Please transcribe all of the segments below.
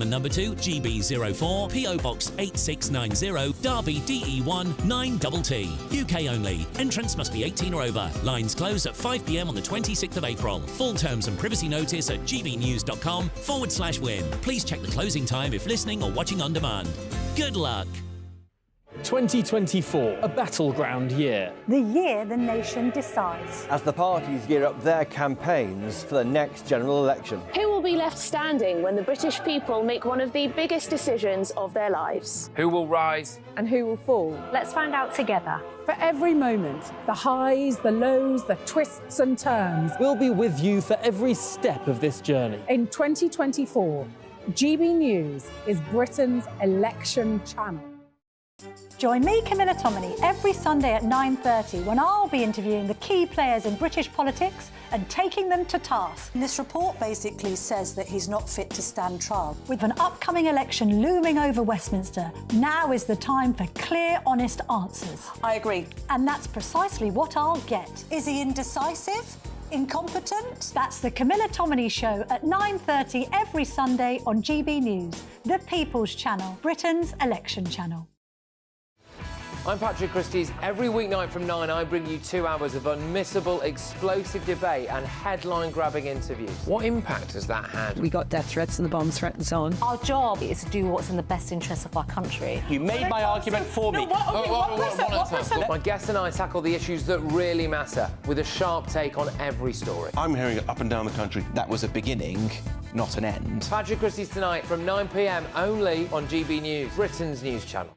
Number 2, GB04, PO Box 8690, Derby DE1 9TT. UK only. Entrance must be 18 or over. Lines close at 5 p.m. on the 26th of April. Full terms and privacy notice at gbnews.com/win. Please check the closing time if listening or watching on demand. Good luck. 2024, a battleground year. The year the nation decides. As the parties gear up their campaigns for the next general election. Who will be left standing when the British people make one of the biggest decisions of their lives? Who will rise? And who will fall? Let's find out together. For every moment, the highs, the lows, the twists and turns. We'll be with you for every step of this journey. In 2024, GB News is Britain's election channel. Join me, Camilla Tominey, every Sunday at 9:30 when I'll be interviewing the key players in British politics and taking them to task. This report basically says that he's not fit to stand trial. With an upcoming election looming over Westminster, now is the time for clear, honest answers. I agree. And that's precisely what I'll get. Is he indecisive? Incompetent? That's the Camilla Tominey Show at 9:30 every Sunday on GB News, the People's Channel, Britain's election channel. I'm Patrick Christie's. Every weeknight from 9, I bring you 2 hours of unmissable, explosive debate and headline-grabbing interviews. What impact has that had? We got death threats and the bomb threat and so on. Our job is to do what's in the best interest of our country. You made my argument for me. My guest and I tackle the issues that really matter, with a sharp take on every story. I'm hearing it up and down the country. That was a beginning, not an end. Patrick Christie's tonight from 9 p.m. only on GB News, Britain's news channel.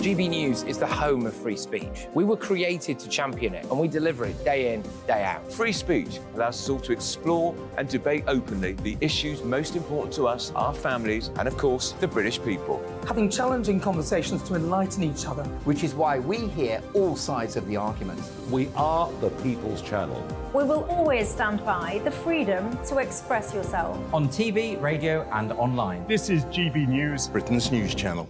GB News is the home of free speech. We were created to champion it, and we deliver it day in, day out. Free speech allows us all to explore and debate openly the issues most important to us, our families, and of course, the British people. Having challenging conversations to enlighten each other. Which is why we hear all sides of the argument. We are the People's Channel. We will always stand by the freedom to express yourself. On TV, radio and online. This is GB News, Britain's news channel.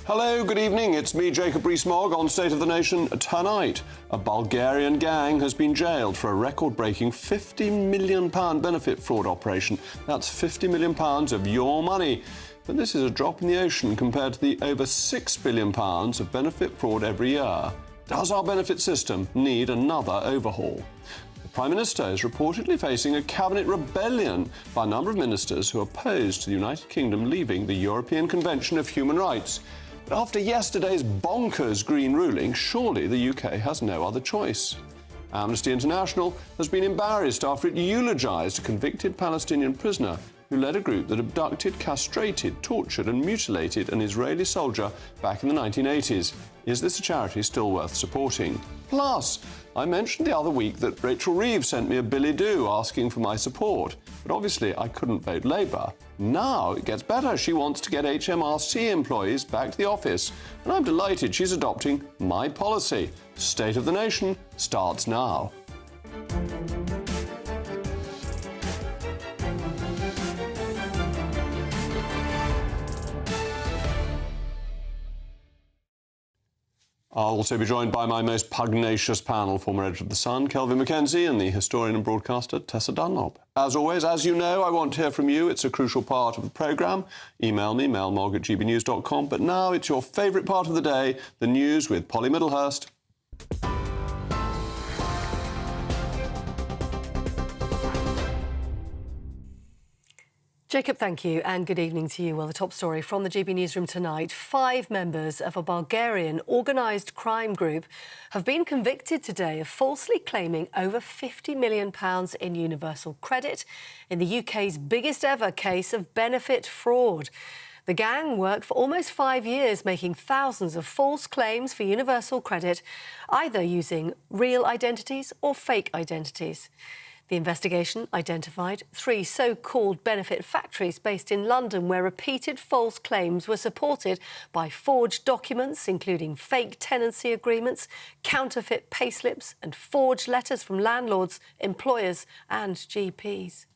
Hello, good evening. It's me, Jacob Rees-Mogg, on State of the Nation tonight. A Bulgarian gang has been jailed for a record-breaking £50 million benefit fraud operation. That's £50 million of your money. But this is a drop in the ocean compared to the over £6 billion of benefit fraud every year. Does our benefit system need another overhaul? The Prime Minister is reportedly facing a cabinet rebellion by a number of ministers who are opposed to the United Kingdom leaving the European Convention of Human Rights. But after yesterday's bonkers Green ruling, surely the UK has no other choice. Amnesty International has been embarrassed after it eulogised a convicted Palestinian prisoner who led a group that abducted, castrated, tortured and mutilated an Israeli soldier back in the 1980s. Is this a charity still worth supporting? Plus, I mentioned the other week that Rachel Reeves sent me a billet-doux asking for my support, but obviously I couldn't vote Labour. Now it gets better. She wants to get HMRC employees back to the office, and I'm delighted she's adopting my policy. State of the Nation starts now. I'll also be joined by my most pugnacious panel, former editor of The Sun, Kelvin Mackenzie, and the historian and broadcaster, Tessa Dunlop. As always, as you know, I want to hear from you. It's a crucial part of the programme. Email me, mailmog@gbnews.com. But now it's your favourite part of the day, the news with Polly Middlehurst. Jacob, thank you, and good evening to you. Well, the top story from the GB Newsroom tonight. 5 members of a Bulgarian organised crime group have been convicted today of falsely claiming over £50 million in universal credit in the UK's biggest ever case of benefit fraud. The gang worked for almost 5 years, making thousands of false claims for universal credit, either using real identities or fake identities. The investigation identified 3 so-called benefit factories based in London where repeated false claims were supported by forged documents, including fake tenancy agreements, counterfeit payslips and forged letters from landlords, employers and GPs.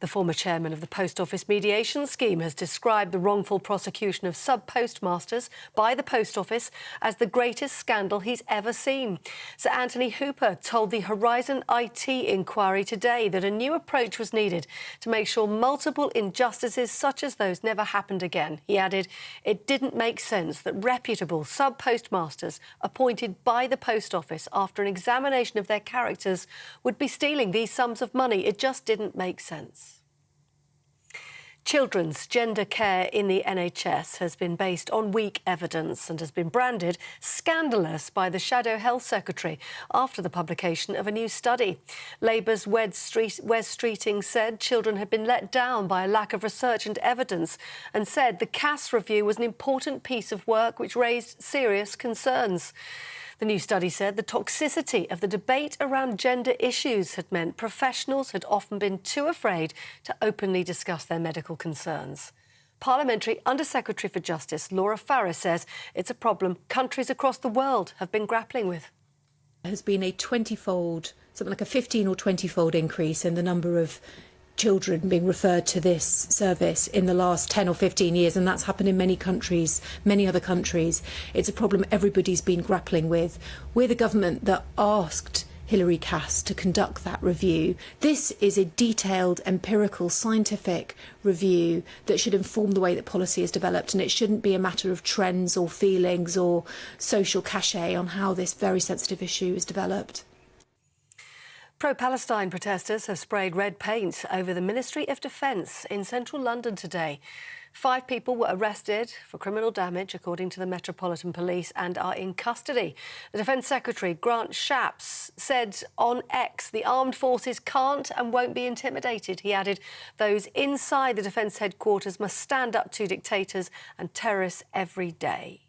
The former chairman of the Post Office mediation scheme has described the wrongful prosecution of sub-postmasters by the Post Office as the greatest scandal he's ever seen. Sir Anthony Hooper told the Horizon IT inquiry today that a new approach was needed to make sure multiple injustices such as those never happened again. He added, it didn't make sense that reputable sub-postmasters appointed by the Post Office after an examination of their characters would be stealing these sums of money. It just didn't make sense. Children's gender care in the NHS has been based on weak evidence and has been branded scandalous by the Shadow Health Secretary after the publication of a new study. Labour's Wes Streeting said children had been let down by a lack of research and evidence and said the CAS review was an important piece of work which raised serious concerns. The new study said the toxicity of the debate around gender issues had meant professionals had often been too afraid to openly discuss their medical concerns. Parliamentary Under-Secretary for Justice Laura Farris says it's a problem countries across the world have been grappling with. There has been a 20-fold, something like a 15 or 20-fold increase in the number of children being referred to this service in the last 10 or 15 years, and that's happened in many countries, many other countries. It's a problem everybody's been grappling with. We're the government that asked Hilary Cass to conduct that review. This is a detailed, empirical, scientific review that should inform the way that policy is developed, and it shouldn't be a matter of trends or feelings or social cachet on how this very sensitive issue is developed. Pro-Palestine protesters have sprayed red paint over the Ministry of Defence in central London today. 5 people were arrested for criminal damage, according to the Metropolitan Police, and are in custody. The Defence Secretary, Grant Shapps, said on X, the armed forces can't and won't be intimidated. He added, those inside the Defence headquarters must stand up to dictators and terrorists every day.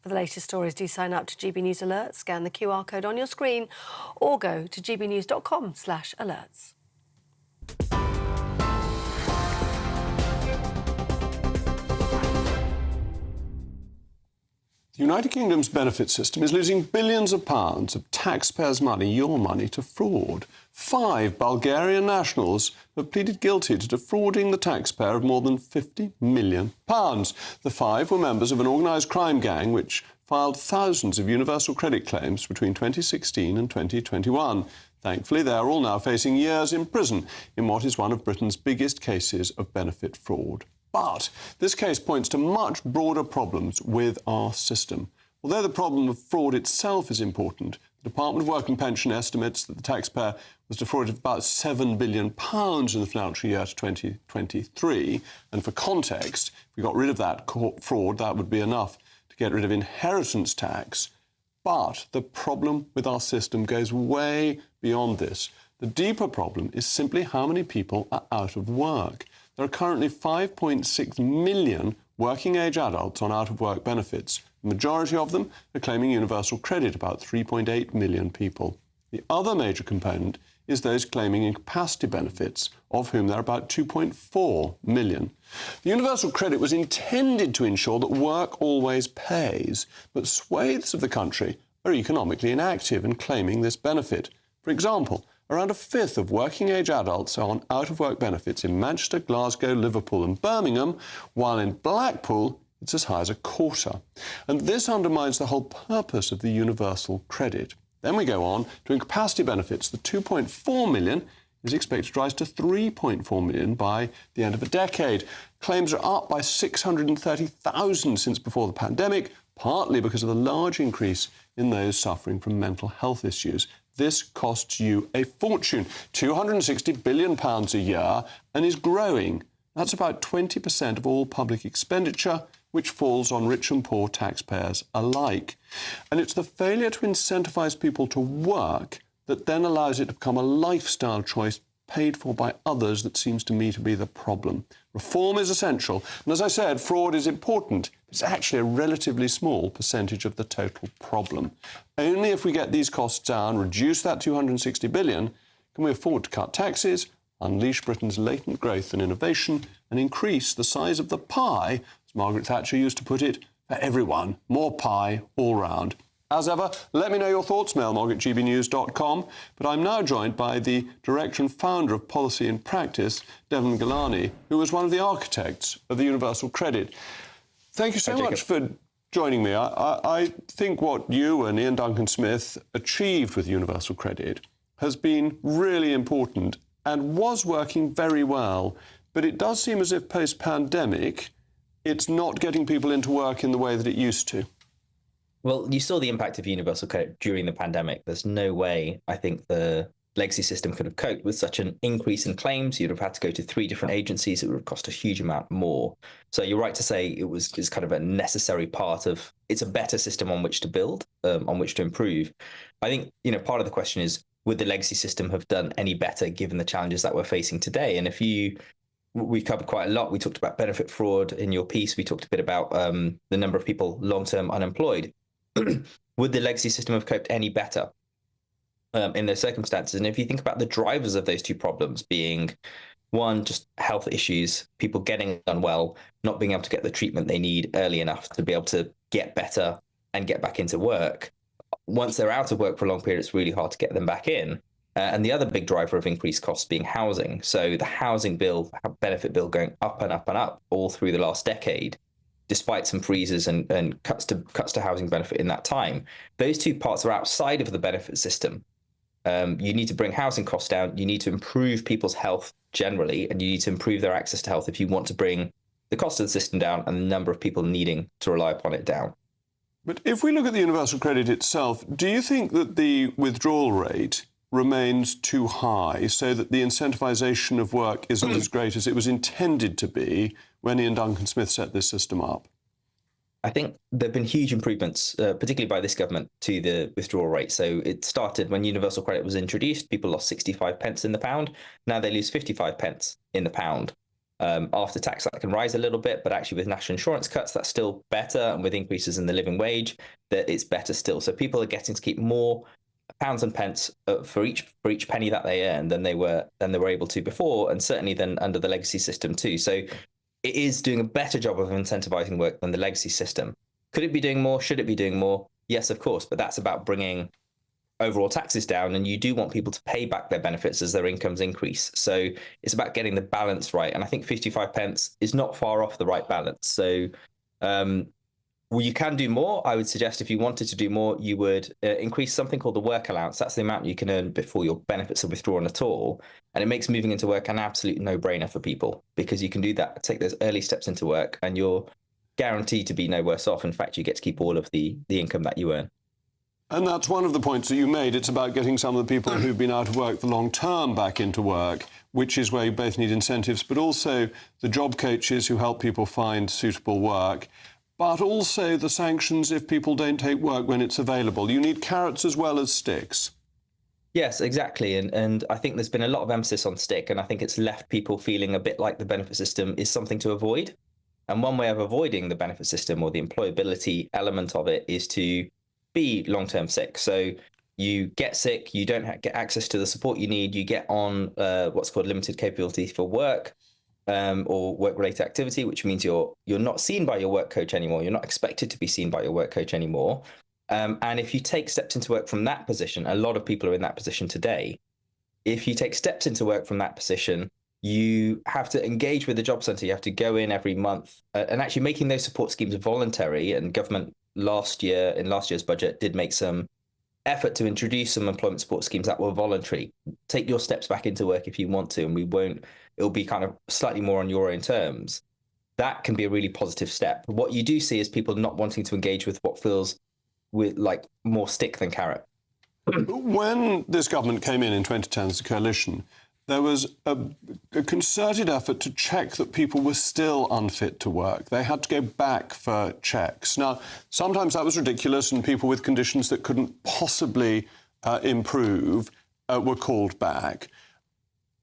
For the latest stories, do sign up to GB News Alerts, scan the QR code on your screen, or go to gbnews.com/alerts. The United Kingdom's benefit system is losing billions of pounds of taxpayers' money, your money, to fraud. 5 Bulgarian nationals have pleaded guilty to defrauding the taxpayer of more than £50 million. The 5 were members of an organised crime gang which filed thousands of universal credit claims between 2016 and 2021. Thankfully, they are all now facing years in prison in what is one of Britain's biggest cases of benefit fraud. But this case points to much broader problems with our system. Although the problem of fraud itself is important, the Department of Work and Pension estimates that the taxpayer was defrauded of about £7 billion in the financial year to 2023. And for context, if we got rid of that fraud, that would be enough to get rid of inheritance tax. But the problem with our system goes way beyond this. The deeper problem is simply how many people are out of work. There are currently 5.6 million working-age adults on out-of-work benefits. The majority of them are claiming universal credit, about 3.8 million people. The other major component is those claiming incapacity benefits, of whom there are about 2.4 million. The universal credit was intended to ensure that work always pays, but swathes of the country are economically inactive and claiming this benefit. For example, around a fifth of working-age adults are on out-of-work benefits in Manchester, Glasgow, Liverpool and Birmingham, while in Blackpool it's as high as a quarter. And this undermines the whole purpose of the universal credit. Then we go on to incapacity benefits. The 2.4 million is expected to rise to 3.4 million by the end of a decade. Claims are up by 630,000 since before the pandemic, partly because of the large increase in those suffering from mental health issues. This costs you a fortune, £260 billion a year, and is growing. That's about 20% of all public expenditure, which falls on rich and poor taxpayers alike. And it's the failure to incentivise people to work that then allows it to become a lifestyle choice paid for by others that seems to me to be the problem. Reform is essential, and as I said, fraud is important. It's actually a relatively small percentage of the total problem. Only if we get these costs down, reduce that £260 billion, can we afford to cut taxes, unleash Britain's latent growth and innovation, and increase the size of the pie, as Margaret Thatcher used to put it, for everyone. More pie all round. As ever, let me know your thoughts, mailmog@gbnews.com. But I'm now joined by the director and founder of Policy and Practice, Devon Gilani, who was one of the architects of the Universal Credit. Thank you so much for joining me. I think what you and Ian Duncan Smith achieved with Universal Credit has been really important and was working very well. But it does seem as if post-pandemic, it's not getting people into work in the way that it used to. Well, you saw the impact of Universal Credit during the pandemic. There's no way, I think, the legacy system could have coped with such an increase in claims. You'd have had to go to 3 different agencies. It would have cost a huge amount more. So you're right to say it's kind of a necessary part of, it's a better system on which to build, on which to improve. I think, part of the question is, would the legacy system have done any better given the challenges that we're facing today? And we covered quite a lot. We talked about benefit fraud in your piece. We talked a bit about the number of people long-term unemployed. Would the legacy system have coped any better in those circumstances? And if you think about the drivers of those 2 problems being, one, just health issues, people getting unwell, not being able to get the treatment they need early enough to be able to get better and get back into work. Once they're out of work for a long period, it's really hard to get them back in. And the other big driver of increased costs being housing. So the housing bill, benefit bill going up and up and up all through the last decade, despite some freezes and cuts to housing benefit in that time. Those 2 parts are outside of the benefit system. You need to bring housing costs down. You need to improve people's health generally, and you need to improve their access to health if you want to bring the cost of the system down and the number of people needing to rely upon it down. But if we look at the Universal Credit itself, do you think that the withdrawal rate remains too high so that the incentivisation of work isn't as great as it was intended to be when Ian Duncan Smith set this system up? I think there have been huge improvements, particularly by this government, to the withdrawal rate. So it started when Universal Credit was introduced, people lost 65 pence in the pound. Now they lose 55 pence in the pound. After tax, that can rise a little bit, but actually with national insurance cuts, that's still better. And with increases in the living wage, that it's better still. So people are getting to keep more pounds and pence for each penny that they earn than they were able to before, and certainly than under the legacy system too. So it is doing a better job of incentivizing work than the legacy system. Could it be doing more? Should it be doing more? Yes, of course, but that's about bringing overall taxes down, and you do want people to pay back their benefits as their incomes increase. So it's about getting the balance right, and I think 55 pence is not far off the right balance. So you can do more. I would suggest if you wanted to do more, you would increase something called the work allowance. That's the amount you can earn before your benefits are withdrawn at all. And it makes moving into work an absolute no-brainer for people, because you can do that, take those early steps into work, and you're guaranteed to be no worse off. In fact, you get to keep all of the income that you earn. And that's one of the points that you made. It's about getting some of the people who've been out of work for long term back into work, which is where you both need incentives, but also the job coaches who help people find suitable work, but also the sanctions if people don't take work when it's available. You need carrots as well as sticks. Yes, exactly. And I think there's been a lot of emphasis on stick, and I think it's left people feeling a bit like the benefit system is something to avoid. And one way of avoiding the benefit system or the employability element of it is to be long-term sick. So you get sick, you don't get access to the support you need, you get on what's called limited capability for work or work-related activity, which means you're not seen by your work coach anymore. You're not expected to be seen by your work coach anymore. And if you take steps into work from that position, a lot of people are in that position today. If you take steps into work from that position, you have to engage with the job centre. You have to go in every month, and actually making those support schemes voluntary. And government in last year's budget did make some effort to introduce some employment support schemes that were voluntary. Take your steps back into work if you want to, and it'll be kind of slightly more on your own terms. That can be a really positive step. What you do see is people not wanting to engage with what feels with like more stick than carrot. When this government came in 2010 as a coalition, there was a concerted effort to check that people were still unfit to work. They had to go back for checks. Now, sometimes that was ridiculous, and people with conditions that couldn't possibly improve were called back.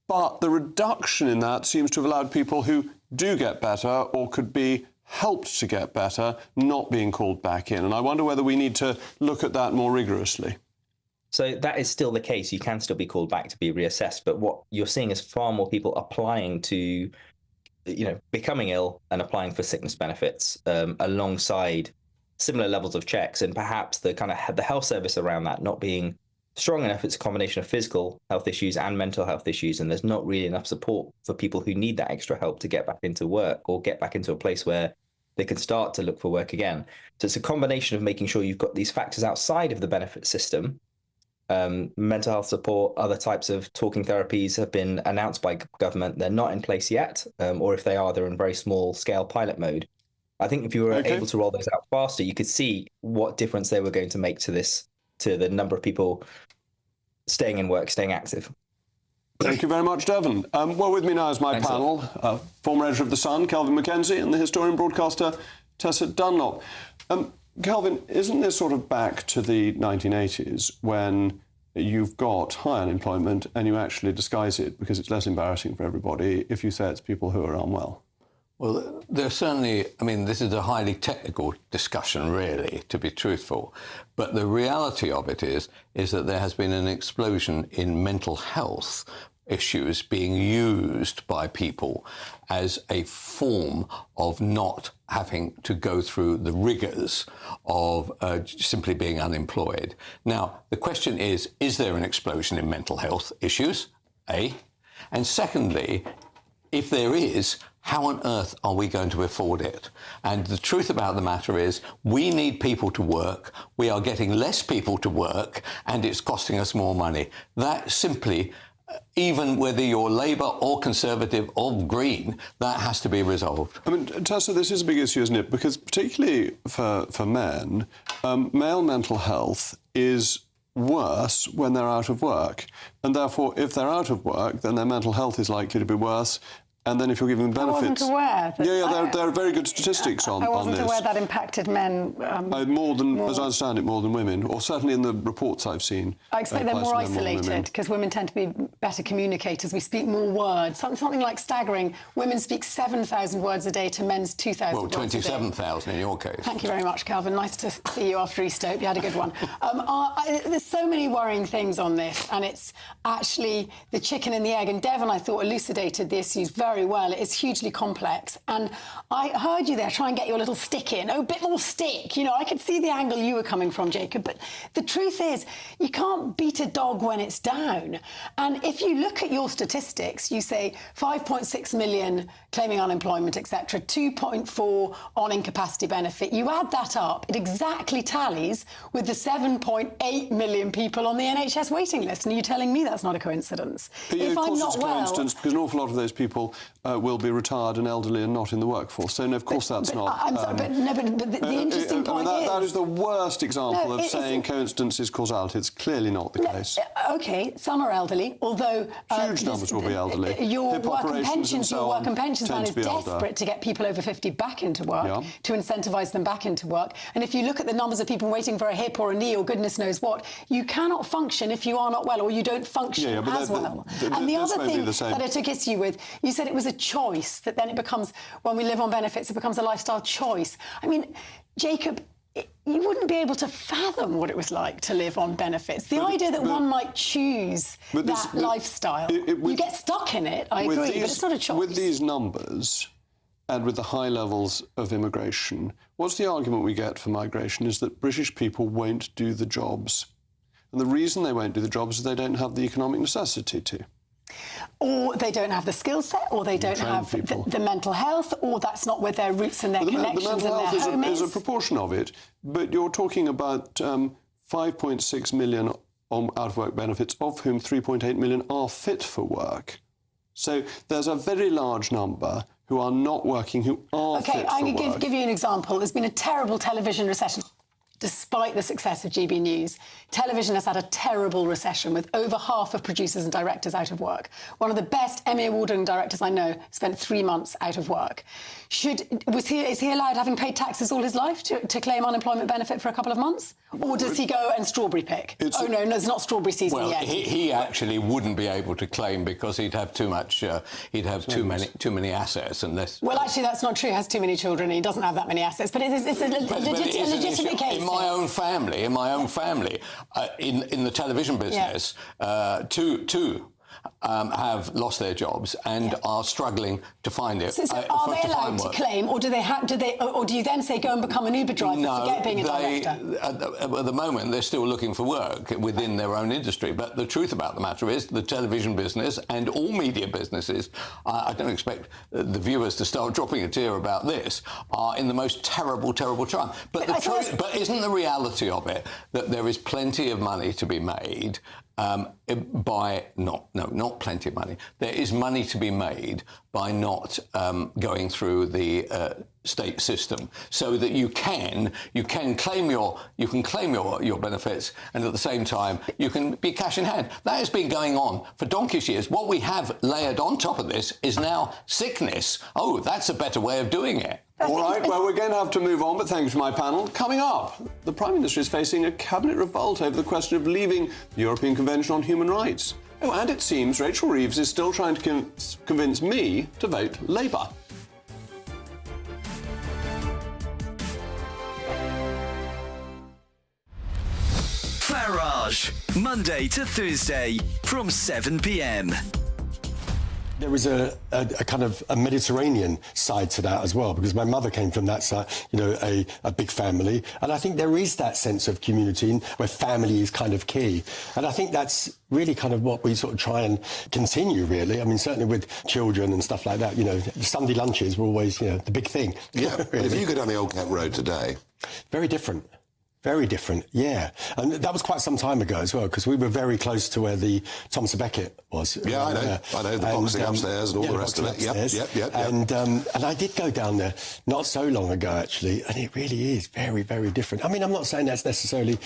But the reduction in that seems to have allowed people who do get better or could be helped to get better not being called back in. And I wonder whether we need to look at that more rigorously. So that is still the case. You can still be called back to be reassessed. But what you're seeing is far more people applying to, becoming ill and applying for sickness benefits alongside similar levels of checks, and perhaps the kind of the health service around that not being strong enough. It's a combination of physical health issues and mental health issues, and there's not really enough support for people who need that extra help to get back into work or get back into a place where they can start to look for work again. So it's a combination of making sure you've got these factors outside of the benefit system. Mental health support, other types of talking therapies have been announced by government. They're not in place yet, or if they are, they're in very small scale pilot mode. I think if you were able to roll those out faster, you could see what difference they were going to make to the number of people staying in work, staying active. Thank you very much, Devon. Well, with me now is my panel, former editor of The Sun, Kelvin Mackenzie, and the historian broadcaster, Tessa Dunlop. Kelvin, isn't this sort of back to the 1980s when you've got high unemployment and you actually disguise it because it's less embarrassing for everybody if you say it's people who are unwell? Well, there's certainly, I mean, this is a highly technical discussion, really, to be truthful. But the reality of it is that there has been an explosion in mental health issues being used by people as a form of not having to go through the rigours of simply being unemployed. Now, the question is there an explosion in mental health issues? A. And secondly, if there is, how on earth are we going to afford it? And the truth about the matter is we need people to work. We are getting less people to work, and it's costing us more money. That simply, even whether you're Labour or Conservative or Green, that has to be resolved. I mean, Tessa, this is a big issue, isn't it? Because particularly for men, male mental health is worse when they're out of work. And therefore, if they're out of work, then their mental health is likely to be worse. And then if you're giving them benefits... I wasn't aware. There are very good statistics on this. I wasn't aware that impacted men. More than, as I understand it, more than women, or certainly in the reports I've seen. I expect they're more isolated, because women tend to be better communicators. We speak more words. Something like staggering. Women speak 7,000 words a day to men's 2,000 words a day. Well, 27,000 in your case. Thank you very much, Calvin. Nice to see you after Easter. Hope you had a good one. There's so many worrying things on this, and it's actually the chicken and the egg. And Devon, I thought, elucidated the issues very well. It is hugely complex. And I heard you there try and get your little stick in. Oh, a bit more stick. You know, I could see the angle you were coming from, Jacob. But the truth is, you can't beat a dog when it's down. And if you look at your statistics, you say 5.6 million claiming unemployment, etc., 2.4 on incapacity benefit. You add that up, it exactly tallies with the 7.8 million people on the NHS waiting list. And you're telling me that's not a coincidence? If I'm not well... coincidence, because an awful lot of those people will be retired and elderly and not in the workforce. So, no, of course, that's not... I'm sorry, but the interesting point is... That is the worst example of saying coincidence is causality. It's clearly not the case. OK, some are elderly, although... Huge numbers will be elderly. Your work and pensions man is desperate older. To get people over 50 back into work, to incentivise them back into work. And if you look at the numbers of people waiting for a hip or a knee or goodness knows what, you cannot function if you are not well, or you don't function as well. And the other thing that I took issue with, you said it was a choice, that then it becomes, when we live on benefits, it becomes a lifestyle choice. I mean, Jacob, you wouldn't be able to fathom what it was like to live on benefits. The idea that one might choose that lifestyle, you get stuck in it, I agree, but it's not a choice. With these numbers and with the high levels of immigration, what's the argument we get for migration is that British people won't do the jobs. And the reason they won't do the jobs is they don't have the economic necessity to. Or they don't have the skill set, or they don't have the mental health, or that's not where their roots and their connections and their home is. The mental health is a proportion of it, but you're talking about 5.6 million on out-of-work benefits, of whom 3.8 million are fit for work. So there's a very large number who are not working, who are fit for work. OK, I'm going to give you an example. There's been a terrible television recession. Despite the success of GB News, television has had a terrible recession with over half of producers and directors out of work. One of the best Emmy Award-winning directors I know spent 3 months out of work. Is he allowed, having paid taxes all his life, to claim unemployment benefit for a couple of months? Or does he go and strawberry pick? No, it's not strawberry season yet. Well, he actually wouldn't be able to claim because he'd have too much. He'd have too many assets, unless. Well, actually, that's not true. He has too many children. He doesn't have that many assets. But it's a legitimate case. In my own family, in the television business, two have lost their jobs and are struggling to find it. So are they allowed to claim, or do you then say go and become an Uber driver, forget being a director? At the moment, they're still looking for work within their own industry. But the truth about the matter is the television business and all media businesses, I don't expect the viewers to start dropping a tear about this, are in the most terrible, terrible time. But isn't the reality of it that there is plenty of money to be made not plenty of money. There is money to be made by not going through the state system, so that you can claim your benefits, and at the same time you can be cash in hand. That has been going on for donkey's years. What we have layered on top of this is now sickness. Oh, that's a better way of doing it. All right, well, we're going to have to move on, but thank you to my panel. Coming up, the Prime Minister is facing a cabinet revolt over the question of leaving the European Convention on Human Rights. Oh, and it seems Rachel Reeves is still trying to convince me to vote Labour. Farage, Monday to Thursday from 7 p.m. There is a kind of a Mediterranean side to that as well, because my mother came from that side, you know, a big family. And I think there is that sense of community where family is kind of key. And I think that's really kind of what we sort of try and continue, really. I mean, certainly with children and stuff like that, you know, Sunday lunches were always, you know, the big thing. Yeah, really. If you go down the Old Kent Road today... Very different. Very different, yeah. And that was quite some time ago as well, because we were very close to where the Thomas Becket was. Yeah, I know. The boxing upstairs and all the rest of it. Yep. And I did go down there not so long ago, actually, and it really is very, very different. I mean, I'm not saying that's necessarily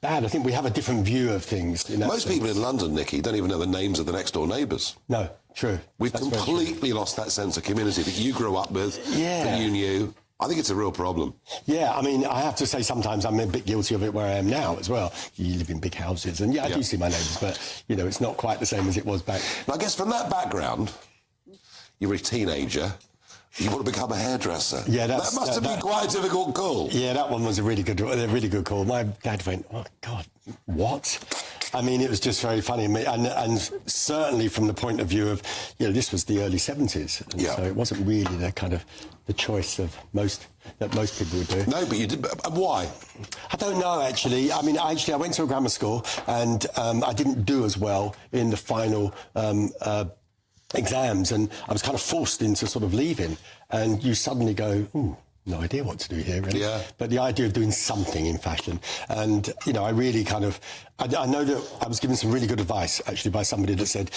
bad. I think we have a different view of things. Most people in London, Nicky, don't even know the names of the next-door neighbours. No, true. We've completely lost that sense of community that you grew up with, that you knew. I think it's a real problem. Yeah, I mean, I have to say sometimes I'm a bit guilty of it where I am now as well. You live in big houses, and I do see my neighbours, but, you know, it's not quite the same as it was back. Now, I guess from that background, you were a teenager, you want to become a hairdresser. Yeah, that must have been quite a difficult call. Yeah, that one was a really good call. My dad went, oh, God, what? I mean, it was just very funny. And certainly from the point of view of, you know, this was the early 70s. And so it wasn't really the kind of the choice of most people would do. No, but you did. Why? I don't know, actually. I mean, I went to a grammar school, and I didn't do as well in the final exams, and I was kind of forced into sort of leaving. And you suddenly go, ooh, no idea what to do here, really. Yeah. But the idea of doing something in fashion, and, you know, I really kind of... I know that I was given some really good advice, actually, by somebody that said,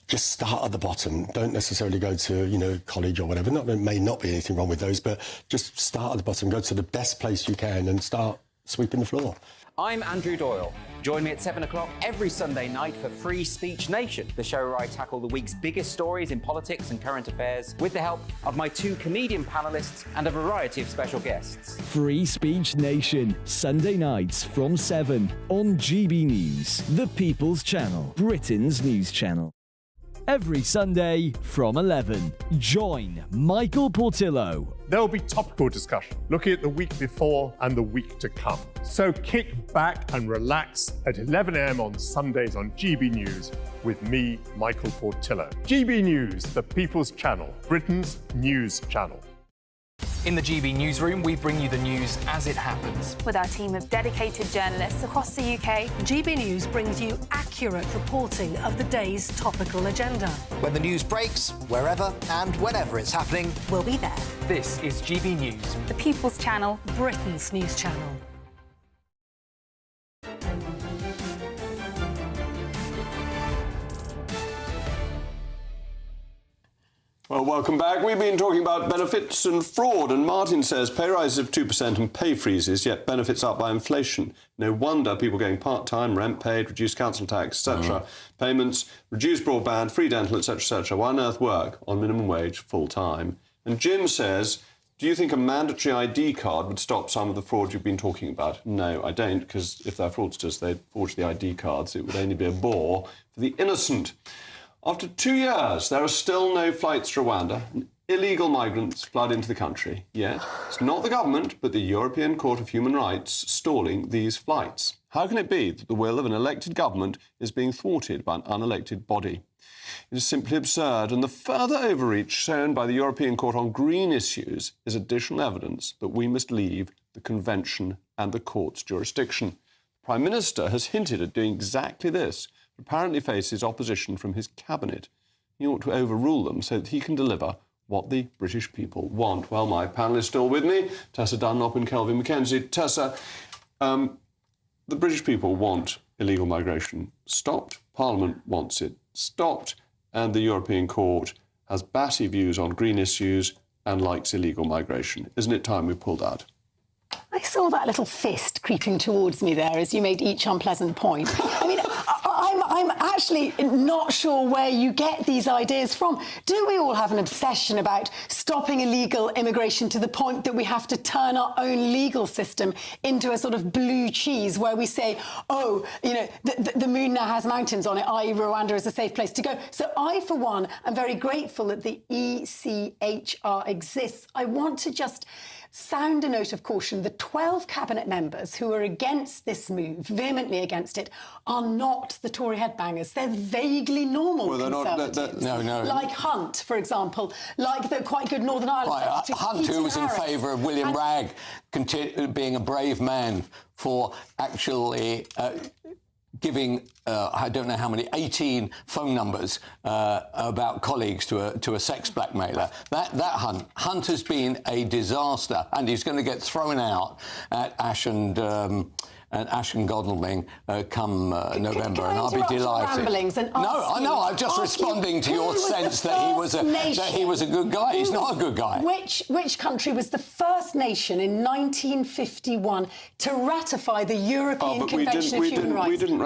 just start at the bottom. Don't necessarily go to, you know, college or whatever. Not that there may not be anything wrong with those, but just start at the bottom, go to the best place you can and start sweeping the floor. I'm Andrew Doyle. Join me at 7 o'clock every Sunday night for Free Speech Nation, the show where I tackle the week's biggest stories in politics and current affairs with the help of my 2 comedian panellists and a variety of special guests. Free Speech Nation, Sunday nights from 7 on GB News, the People's Channel, Britain's news channel. Every Sunday from 11, join Michael Portillo. There will be topical discussion, looking at the week before and the week to come. So kick back and relax at 11 a.m. on Sundays on GB News with me, Michael Portillo. GB News, the People's Channel, Britain's news channel. In the GB Newsroom, we bring you the news as it happens. With our team of dedicated journalists across the UK, GB News brings you accurate reporting of the day's topical agenda. When the news breaks, wherever and whenever it's happening, we'll be there. This is GB News, the People's Channel, Britain's news channel. Well, welcome back. We've been talking about benefits and fraud, and Martin says pay rises of 2% and pay freezes, yet benefits up by inflation. No wonder people going part-time, rent paid, reduced council tax, etc. Payments, reduced broadband, free dental, etc., etc. Why on earth work on minimum wage full-time? And Jim says, do you think a mandatory ID card would stop some of the fraud you've been talking about? No, I don't, because if they're fraudsters, they'd forge the ID cards. It would only be a bore for the innocent. After 2 years, there are still no flights to Rwanda. Illegal migrants flood into the country. Yet, it's not the government, but the European Court of Human Rights stalling these flights. How can it be that the will of an elected government is being thwarted by an unelected body? It is simply absurd, and the further overreach shown by the European Court on green issues is additional evidence that we must leave the Convention and the Court's jurisdiction. The Prime Minister has hinted at doing exactly this, but apparently faces opposition from his cabinet. He ought to overrule them so that he can deliver what the British people want. Well, my panel is still with me, Tessa Dunlop and Kelvin Mackenzie. Tessa, the British people want illegal migration stopped, Parliament wants it stopped, and the European Court has batty views on green issues and likes illegal migration. Isn't it time we pulled out? I saw that little fist creeping towards me there as you made each unpleasant point. I mean, I'm actually not sure where you get these ideas from. Do we all have an obsession about stopping illegal immigration to the point that we have to turn our own legal system into a sort of blue cheese where we say, oh, you know, the moon now has mountains on it, i.e. Rwanda is a safe place to go? So I, for one, am very grateful that the ECHR exists. I want to just sound a note of caution. The 12 cabinet members who are against this move, vehemently against it, are not the Tory headbangers. They're vaguely normal Conservatives. No. Like Hunt, for example, like the quite good Northern Ireland Secretary Hunt, who was in favour of William Bragg being a brave man for actually giving, I don't know how many, 18 phone numbers about colleagues to a sex blackmailer. That Hunt has been a disaster, and he's going to get thrown out at Ash and Godalming come November, and I'll be delighted. No, I'm just responding to your sense that he was a good guy. He's not a good guy. Which country was the first nation in 1951 to ratify the European Convention of Human Rights? We didn't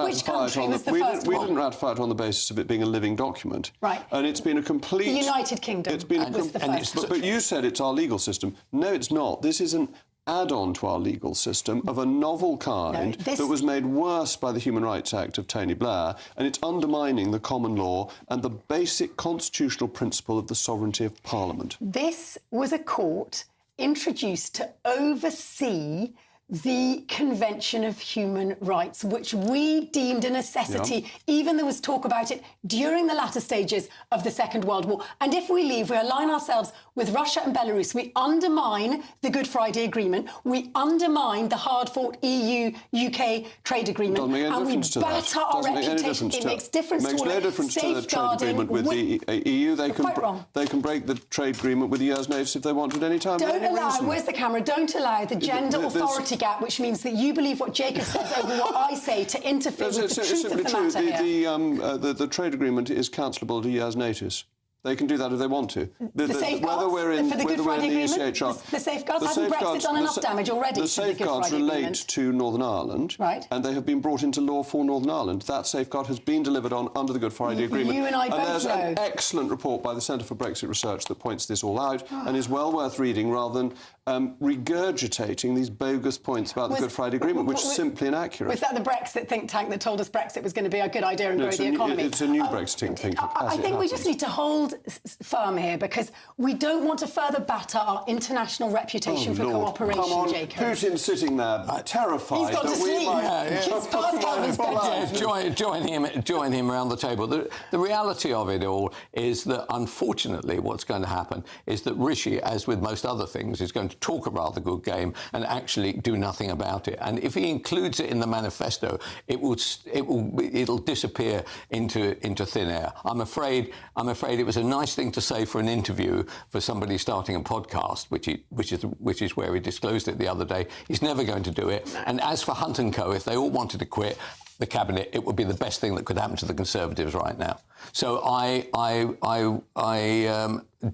ratify it on the basis of it being a living document. Right. And it's been a complete... The United Kingdom was the first. But you said it's our legal system. No, it's not. This is an add-on to our legal system of a novel kind that was made worse by the Human Rights Act of Tony Blair, and it's undermining the common law and the basic constitutional principle of the sovereignty of Parliament. This was a court introduced to oversee the Convention of Human Rights, which we deemed a necessity. Even there was talk about it during the latter stages of the Second World War. And if we leave, we align ourselves with Russia and Belarus. We undermine the Good Friday Agreement. We undermine the hard-fought EU-UK trade agreement. And we batter our reputation. It makes difference to all no difference to the trade agreement with the EU. They can break the trade agreement with a year's notice if they want at any time. Don't allow, where's the camera? Don't allow the gender authority gap, which means that you believe what Jacob says over what I say, to interfere with the truth of the matter here. The trade agreement is cancelable at a year's notice. They can do that if they want to. The safeguards for the Good Friday Agreement? The safeguards? Hasn't Brexit done enough damage already? The safeguards relate to Northern Ireland, and they have been brought into law for Northern Ireland. That safeguard has been delivered on under the Good Friday Agreement. You and I both know. There's an excellent report by the Centre for Brexit Research that points this all out and is well worth reading rather than regurgitating these bogus points about the Good Friday Agreement, which is simply inaccurate. Was that the Brexit think tank that told us Brexit was going to be a good idea and grow the economy? It's a new Brexit think tank. I think we just need to hold firm here, because we don't want to further batter our international reputation for cooperation, Come on, Jacob. Putin's sitting there, terrified. He's got to sleep. Join him around the table. The reality of it all is that, unfortunately, what's going to happen is that Rishi, as with most other things, is going to talk a rather good game and actually do nothing about it. And if he includes it in the manifesto, it'll disappear into thin air. I'm afraid it was a nice thing to say for an interview for somebody starting a podcast, which is where he disclosed it the other day. He's never going to do it. And as for Hunt and Co., if they all wanted to quit the cabinet, it would be the best thing that could happen to the Conservatives right now. So I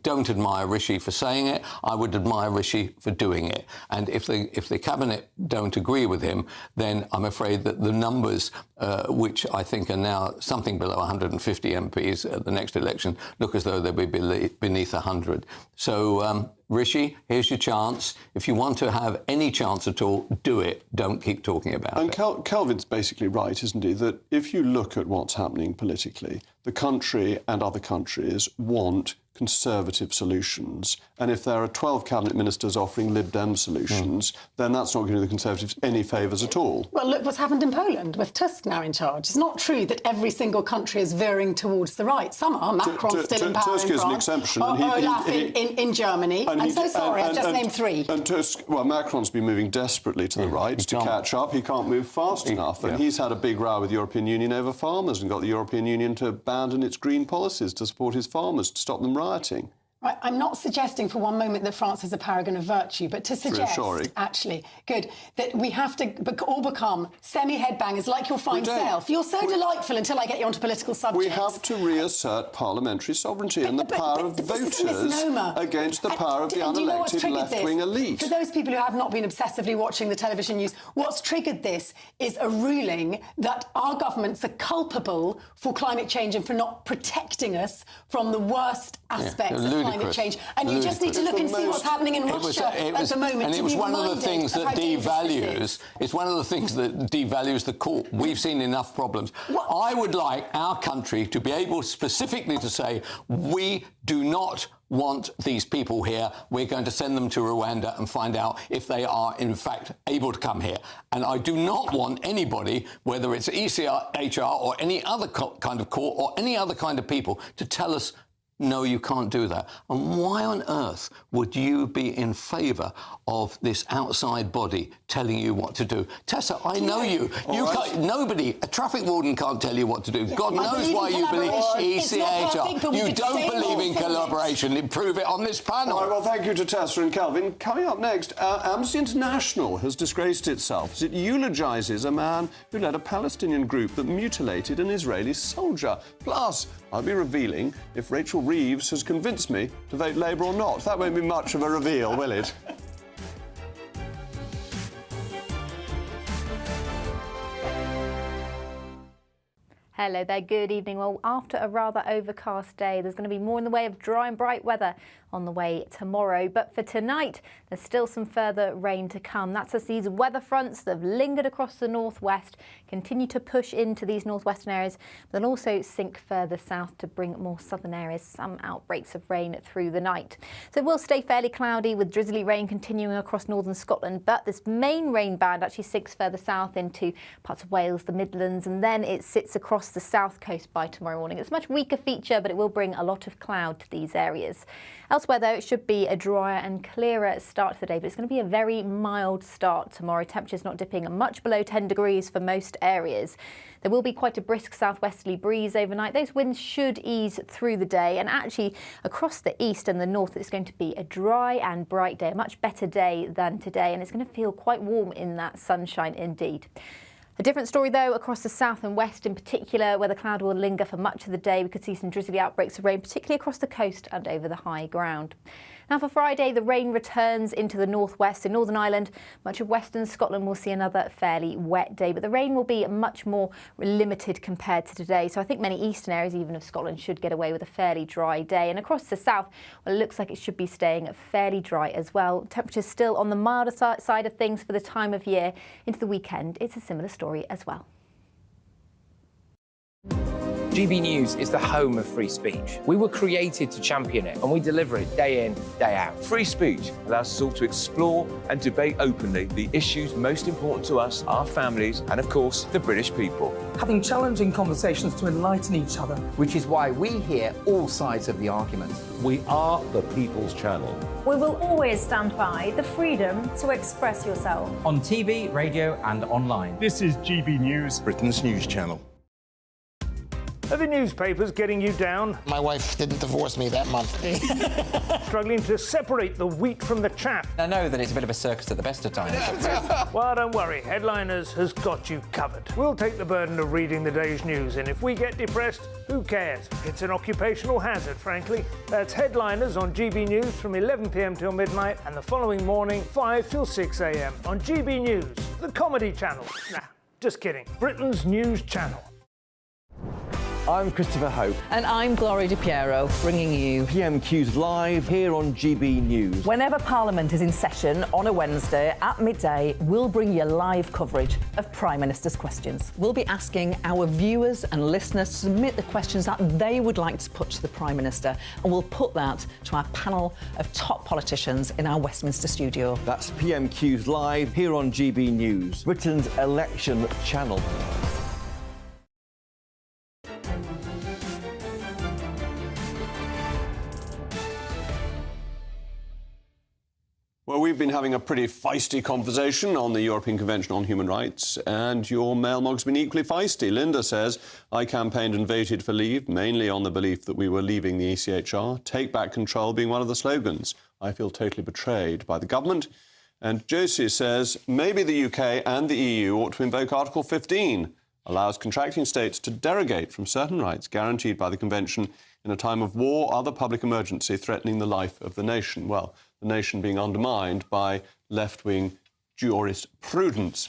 don't admire Rishi for saying it. I would admire Rishi for doing it. And if the cabinet don't agree with him, then I'm afraid that the numbers, which I think are now something below 150 MPs at the next election, look as though they'll be beneath 100. So Rishi, here's your chance. If you want to have any chance at all, do it. Don't keep talking about it. And Kelvin's basically right, isn't he, that if you look at what's happening politically, the country and other countries want Conservative solutions. And if there are 12 cabinet ministers offering Lib Dem solutions, then that's not going to do the Conservatives any favours at all. Well, look what's happened in Poland with Tusk now in charge. It's not true that every single country is veering towards the right. Some are. Macron's still in power Tusk in is France. an exception. Olaf in Germany. I'm so sorry, I've just named three. And Tusk, well, Macron's been moving desperately to the right to catch up. He can't move fast enough. And he's had a big row with the European Union over farmers and got the European Union to abandon its green policies to support his farmers, to stop them rioting. Right, I'm not suggesting for one moment that France is a paragon of virtue, but to suggest, actually, that we have to all become semi-headbangers like your fine self. You're so delightful until I get you onto political subjects. We have to reassert parliamentary sovereignty and the power of voters against the power of the unelected left-wing elite. For those people who have not been obsessively watching the television news, what's triggered this is a ruling that our governments are culpable for climate change and for not protecting us from the worst aspects of climate change. And you just need to look and see what's happening in Russia at the moment. And it was one of the things that devalues. It's one of the things that devalues the court. We've seen enough problems. I would like our country to be able specifically to say, we do not want these people here. We're going to send them to Rwanda and find out if they are, in fact, able to come here. And I do not want anybody, whether it's ECHR or any other kind of court or any other kind of people, to tell us, no, you can't do that. And why on earth would you be in favour of this outside body telling you what to do? Tessa, I know you. Nobody, a traffic warden can't tell you what to do. God knows why you believe ECHR. You don't believe in collaboration. Prove it on this panel. All right, well, thank you to Tessa and Calvin. Coming up next, Amnesty International has disgraced itself as it eulogises a man who led a Palestinian group that mutilated an Israeli soldier. Plus, I'll be revealing if Rachel Reeves has convinced me to vote Labour or not. That won't be much of a reveal, will it? Hello there, good evening. Well, after a rather overcast day, there's going to be more in the way of dry and bright weather on the way tomorrow. But for tonight, there's still some further rain to come. That's as these weather fronts that have lingered across the northwest continue to push into these northwestern areas, but they'll also sink further south to bring more southern areas, some outbreaks of rain through the night. So it will stay fairly cloudy with drizzly rain continuing across northern Scotland, but this main rain band actually sinks further south into parts of Wales, the Midlands, and then it sits across the south coast by tomorrow morning. It's a much weaker feature, but it will bring a lot of cloud to these areas. Elsewhere, though, it should be a drier and clearer start to the day, but it's going to be a very mild start tomorrow. Temperatures not dipping much below 10 degrees for most areas. There will be quite a brisk southwesterly breeze overnight. Those winds should ease through the day, and actually across the east and the north it's going to be a dry and bright day, a much better day than today, and it's going to feel quite warm in that sunshine indeed. A different story, though, across the south and west in particular, where the cloud will linger for much of the day. We could see some drizzly outbreaks of rain, particularly across the coast and over the high ground. Now for Friday, the rain returns into the northwest. In Northern Ireland, much of western Scotland will see another fairly wet day, but the rain will be much more limited compared to today. So I think many eastern areas, even of Scotland, should get away with a fairly dry day. And across the south, well, it looks like it should be staying fairly dry as well. Temperatures still on the milder side of things for the time of year. Into the weekend, it's a similar story as well. GB News is the home of free speech. We were created to champion it, and we deliver it day in, day out. Free speech allows us all to explore and debate openly the issues most important to us, our families, and of course, the British people. Having challenging conversations to enlighten each other. Which is why we hear all sides of the argument. We are the People's Channel. We will always stand by the freedom to express yourself. On TV, radio and online. This is GB News, Britain's news channel. Are the newspapers getting you down? My wife didn't divorce me that month. Struggling to separate the wheat from the chaff? I know that it's a bit of a circus at the best of times. Well, don't worry. Headliners has got you covered. We'll take the burden of reading the day's news, and if we get depressed, who cares? It's an occupational hazard, frankly. That's Headliners on GB News from 11 p.m. till midnight, and the following morning, 5 till 6 a.m. on GB News, the comedy channel. Nah, just kidding. Britain's news channel. I'm Christopher Hope. And I'm Gloria Di Piero, bringing you PMQ's Live here on GB News. Whenever Parliament is in session on a Wednesday at midday, we'll bring you live coverage of Prime Minister's questions. We'll be asking our viewers and listeners to submit the questions that they would like to put to the Prime Minister, and we'll put that to our panel of top politicians in our Westminster studio. That's PMQ's Live here on GB News, Britain's election channel. Well, we've been having a pretty feisty conversation on the European Convention on Human Rights, and your mailmog's been equally feisty. Linda says, I campaigned and voted for leave, mainly on the belief that we were leaving the ECHR, take back control being one of the slogans. I feel totally betrayed by the government. And Josie says, maybe the UK and the EU ought to invoke Article 15, allows contracting states to derogate from certain rights guaranteed by the Convention in a time of war or other public emergency threatening the life of the nation. Well, the nation being undermined by left-wing jurisprudence.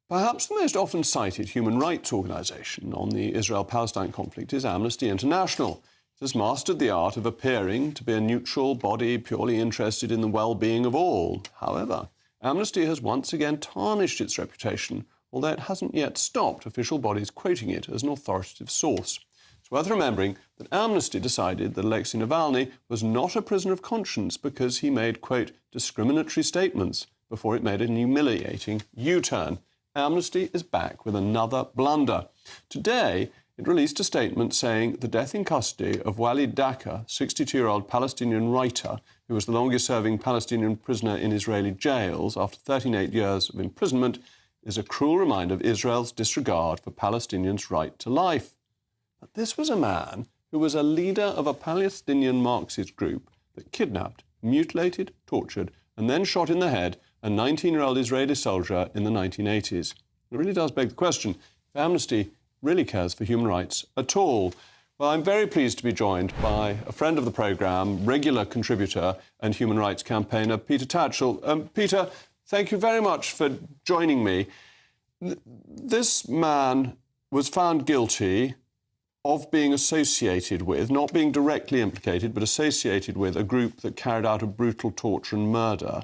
Perhaps the most often cited human rights organisation on the Israel-Palestine conflict is Amnesty International. It has mastered the art of appearing to be a neutral body purely interested in the well-being of all. However, Amnesty has once again tarnished its reputation, although it hasn't yet stopped official bodies quoting it as an authoritative source. It's worth remembering that Amnesty decided that Alexei Navalny was not a prisoner of conscience because he made, quote, discriminatory statements before it made a humiliating U-turn. Amnesty is back with another blunder. Today, it released a statement saying the death in custody of Walid Daqqa, 62-year-old Palestinian writer, who was the longest-serving Palestinian prisoner in Israeli jails after 38 years of imprisonment, is a cruel reminder of Israel's disregard for Palestinians' right to life. But this was a man who was a leader of a Palestinian Marxist group that kidnapped, mutilated, tortured, and then shot in the head a 19-year-old Israeli soldier in the 1980s. It really does beg the question if Amnesty really cares for human rights at all. Well, I'm very pleased to be joined by a friend of the programme, regular contributor and human rights campaigner, Peter Tatchell. Peter, thank you very much for joining me. This man was found guilty of being associated with, not being directly implicated, but associated with a group that carried out a brutal torture and murder.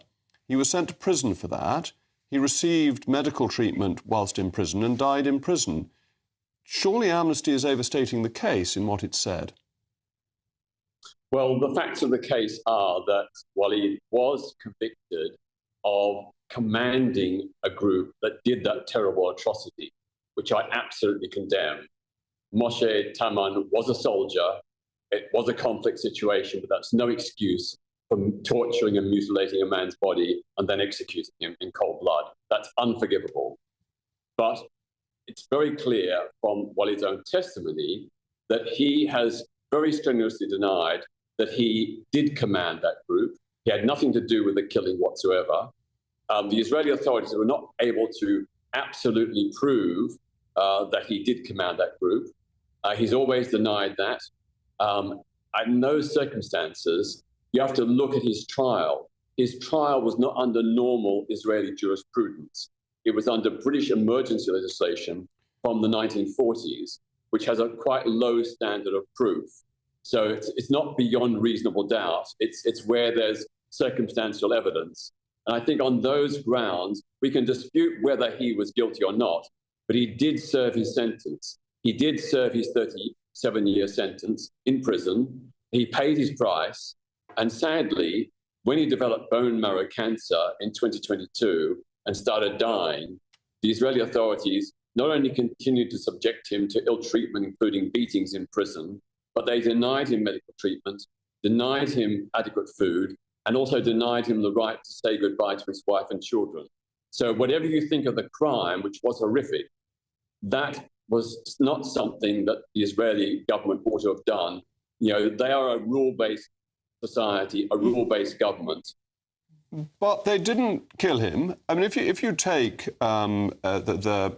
He was sent to prison for that. He received medical treatment whilst in prison and died in prison. Surely Amnesty is overstating the case in what it said. Well, the facts of the case are that Walid was convicted of commanding a group that did that terrible atrocity, which I absolutely condemn. Moshe Taman was a soldier. It was a conflict situation, but that's no excuse for torturing and mutilating a man's body and then executing him in cold blood. That's unforgivable. But it's very clear from Walid's own testimony that he has very strenuously denied that he did command that group. He had nothing to do with the killing whatsoever. The Israeli authorities were not able to absolutely prove that he did command that group. He's always denied that. In those circumstances, you have to look at his trial. His trial was not under normal Israeli jurisprudence. It was under British emergency legislation from the 1940s, which has a quite low standard of proof. So it's not beyond reasonable doubt. It's where there's circumstantial evidence. And I think on those grounds, we can dispute whether he was guilty or not, but he did serve his sentence. He did serve his 37-year sentence in prison. He paid his price. And sadly, when he developed bone marrow cancer in 2022 and started dying, the Israeli authorities not only continued to subject him to ill treatment, including beatings in prison, but they denied him medical treatment, denied him adequate food, and also denied him the right to say goodbye to his wife and children. So whatever you think of the crime, which was horrific, that was not something that the Israeli government ought to have done. You know, they are a rule-based society, a rule-based government. But they didn't kill him. I mean, if you take the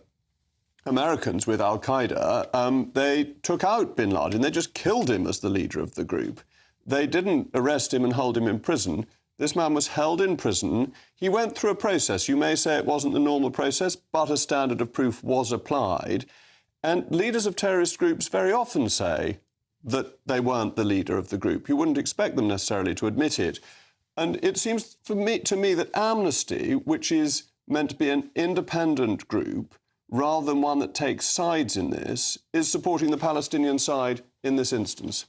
Americans with al-Qaeda, they took out bin Laden. They just killed him as the leader of the group. They didn't arrest him and hold him in prison. This man was held in prison. He went through a process. You may say it wasn't the normal process, but a standard of proof was applied. And leaders of terrorist groups very often say that they weren't the leader of the group. You wouldn't expect them necessarily to admit it. And it seems to me that Amnesty, which is meant to be an independent group, rather than one that takes sides in this, is supporting the Palestinian side in this instance.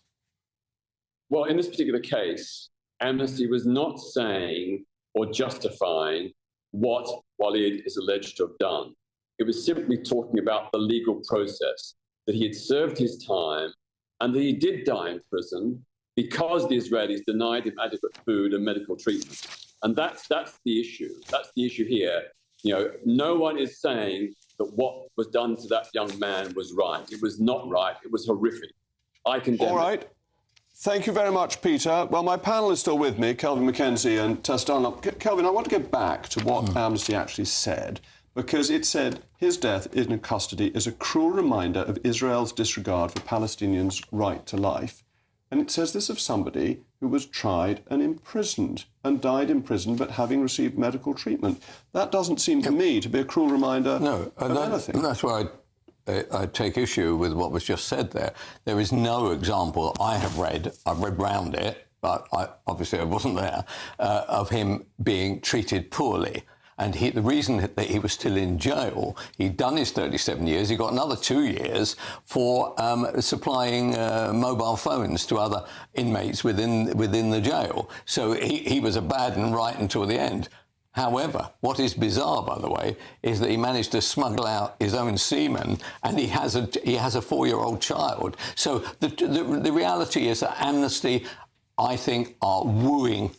Well, in this particular case, Amnesty was not saying or justifying what Walid is alleged to have done. It was simply talking about the legal process, that he had served his time and that he did die in prison because the Israelis denied him adequate food and medical treatment. And that's the issue. That's the issue here. You know, no one is saying that what was done to that young man was right. It was not right. It was horrific. I condemn All right. it. Thank you very much, Peter. Well, my panel is still with me, Kelvin Mackenzie and Tess Dunlop. Kelvin, I want to go back to what Amnesty actually said, because it said his death in custody is a cruel reminder of Israel's disregard for Palestinians' right to life. And it says this of somebody who was tried and imprisoned and died in prison, but having received medical treatment. That doesn't seem to me to be a cruel reminder of anything. And that's why I take issue with what was just said there. There is no example I have read, I've read round it, but obviously I wasn't there, of him being treated poorly. And the reason that he was still in jail, he'd done his 37 years, he got another 2 years for supplying mobile phones to other inmates within the jail. So he was a bad and right until the end. However, what is bizarre, by the way, is that he managed to smuggle out his own semen, and he has a 4-year-old child. So the reality is that Amnesty, I think, are wooing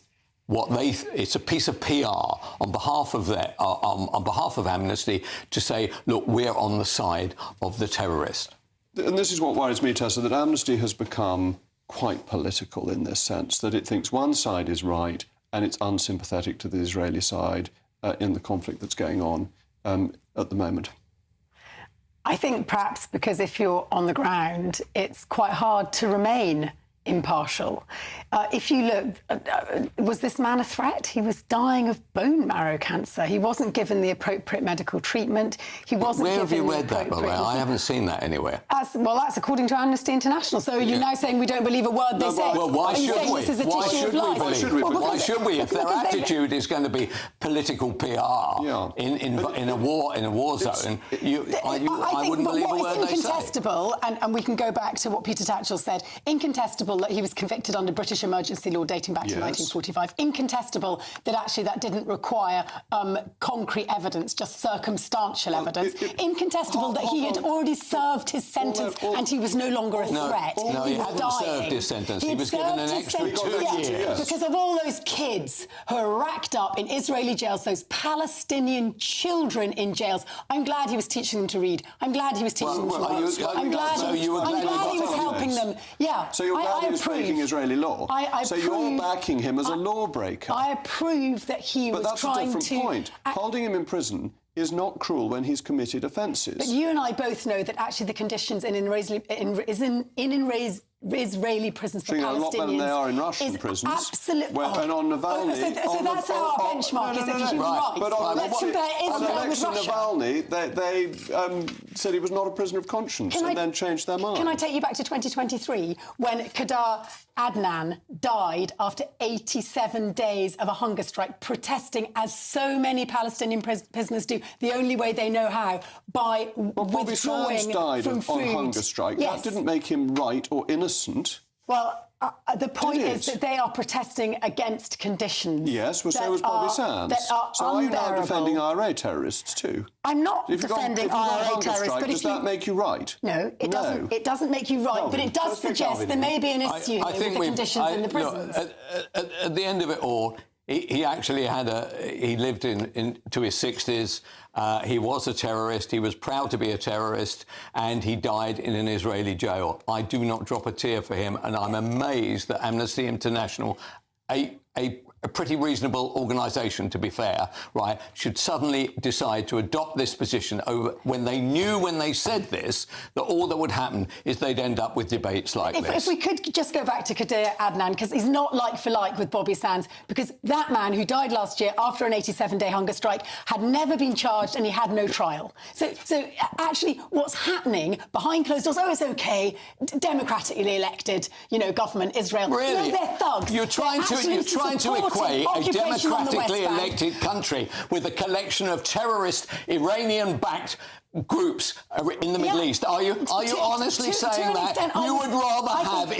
it's a piece of PR on behalf of on behalf of Amnesty to say, look, we're on the side of the terrorist. And this is what worries me, Tessa, that Amnesty has become quite political in this sense, that it thinks one side is right and it's unsympathetic to the Israeli side in the conflict that's going on at the moment. I think perhaps because if you're on the ground, it's quite hard to remain impartial. If you look, was this man a threat? He was dying of bone marrow cancer. He wasn't given the appropriate medical treatment. He wasn't Where given have you the read that, by the way? I haven't seen that anywhere. That's according to Amnesty International. So you're now saying we don't believe a word they say? Well, why should we? This is a Why tissue should of life? we believe? Why should we? If their attitude is going to be political PR in a war zone, I wouldn't believe a word they say. Incontestable, and we can go back to what Peter Tatchell said, incontestable that he was convicted under British emergency law dating back to 1945. Incontestable that actually that didn't require concrete evidence, just circumstantial evidence. Incontestable that he had already served his sentence and he was no longer a threat. No, he hadn't served his sentence. He was given an extra 2 years. Because of all those kids who are racked up in Israeli jails, those Palestinian children in jails. I'm glad he was teaching them to read. I'm glad he was teaching them to write. I'm glad he was helping them. Yeah. So you're glad he was breaking Israeli law? So you're backing him as a lawbreaker? I approve that he was trying to... But that's a different point. Holding him in prison is not cruel when he's committed offences. But you and I both know that actually the conditions in Israeli prisons for Palestinians... a lot better than they are in Russian prisons. Absolutely. And on Navalny... So that's how our benchmark is of human rights. But let's compare Israel with Russia. Navalny, they said he was not a prisoner of conscience and then changed their mind. Can I take you back to 2023 when Qadar Adnan died after 87 days of a hunger strike, protesting, as so many Palestinian prisoners do, the only way they know how, by withdrawing died from on food. hunger strike. Yes. That didn't make him right or innocent. Well, the point is that they are protesting against conditions. Yes, well, so was Bobby Sands. So are you now defending IRA terrorists too? I'm not defending IRA terrorists, but does that make you right? No, it doesn't. It doesn't make you right, but it does suggest there may be an issue with the conditions in the prisons. At the end of it all, he actually he lived to his 60s. He was a terrorist. He was proud to be a terrorist, and he died in an Israeli jail. I do not drop a tear for him, and I'm amazed that Amnesty International, a a pretty reasonable organisation, to be fair, right, should suddenly decide to adopt this position over when they knew when they said this that all that would happen is they'd end up with debates like this. If we could just go back to Kadir Adnan, because he's not like for like with Bobby Sands, because that man who died last year after an 87-day hunger strike had never been charged and he had no trial. So actually what's happening behind closed doors, it's OK, democratically elected, government, Israel. Really? No, they're thugs. You're trying to equate a democratically elected country with a collection of terrorist Iranian-backed groups in the Middle East. Are you honestly saying that? You would rather have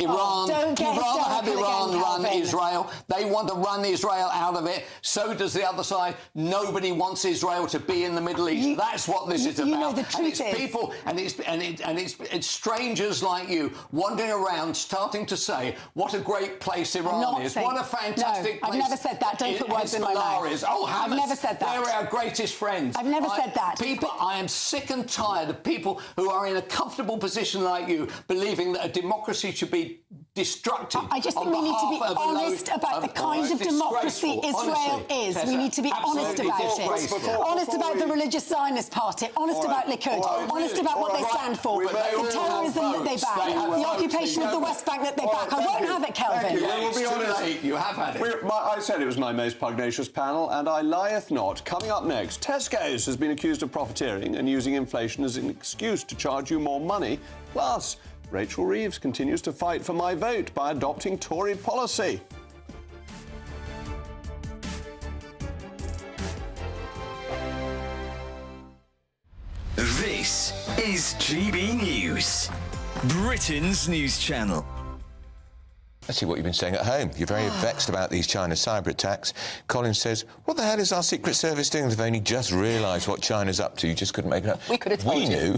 Iran run Israel. They want to run Israel out of it. So does the other side. Nobody wants Israel to be in the Middle East. That's what this is about. The truth and it's people and it's strangers like you wandering around starting to say what a great place Iran is. What a fantastic place. I've never said that. Don't put words in my mouth. Oh, Hamas, I've never said that. They're our greatest friends. I've never said that. I am sick and tired of people who are in a comfortable position like you believing that a democracy should be destructive. I just think we need to be honest about the kind of democracy Israel is. We need to be honest about it. Honest about the religious Zionist party. Honest about Likud. Honest about what they stand for. The terrorism that they back. The occupation of the West Bank that they back. I won't have it, Kelvin. We'll be honest. You have had it. I said it was my most pugnacious panel, and I lieth not. Coming up next, Tesco's has been accused of profiteering and using inflation as an excuse to charge you more money. Plus, Rachel Reeves continues to fight for my vote by adopting Tory policy. This is GB News, Britain's news channel. Let's see what you've been saying at home. You're very vexed about these China cyber attacks. Colin says, what the hell is our Secret Service doing? They've only just realised what China's up to. You just couldn't make it up. We could have told you.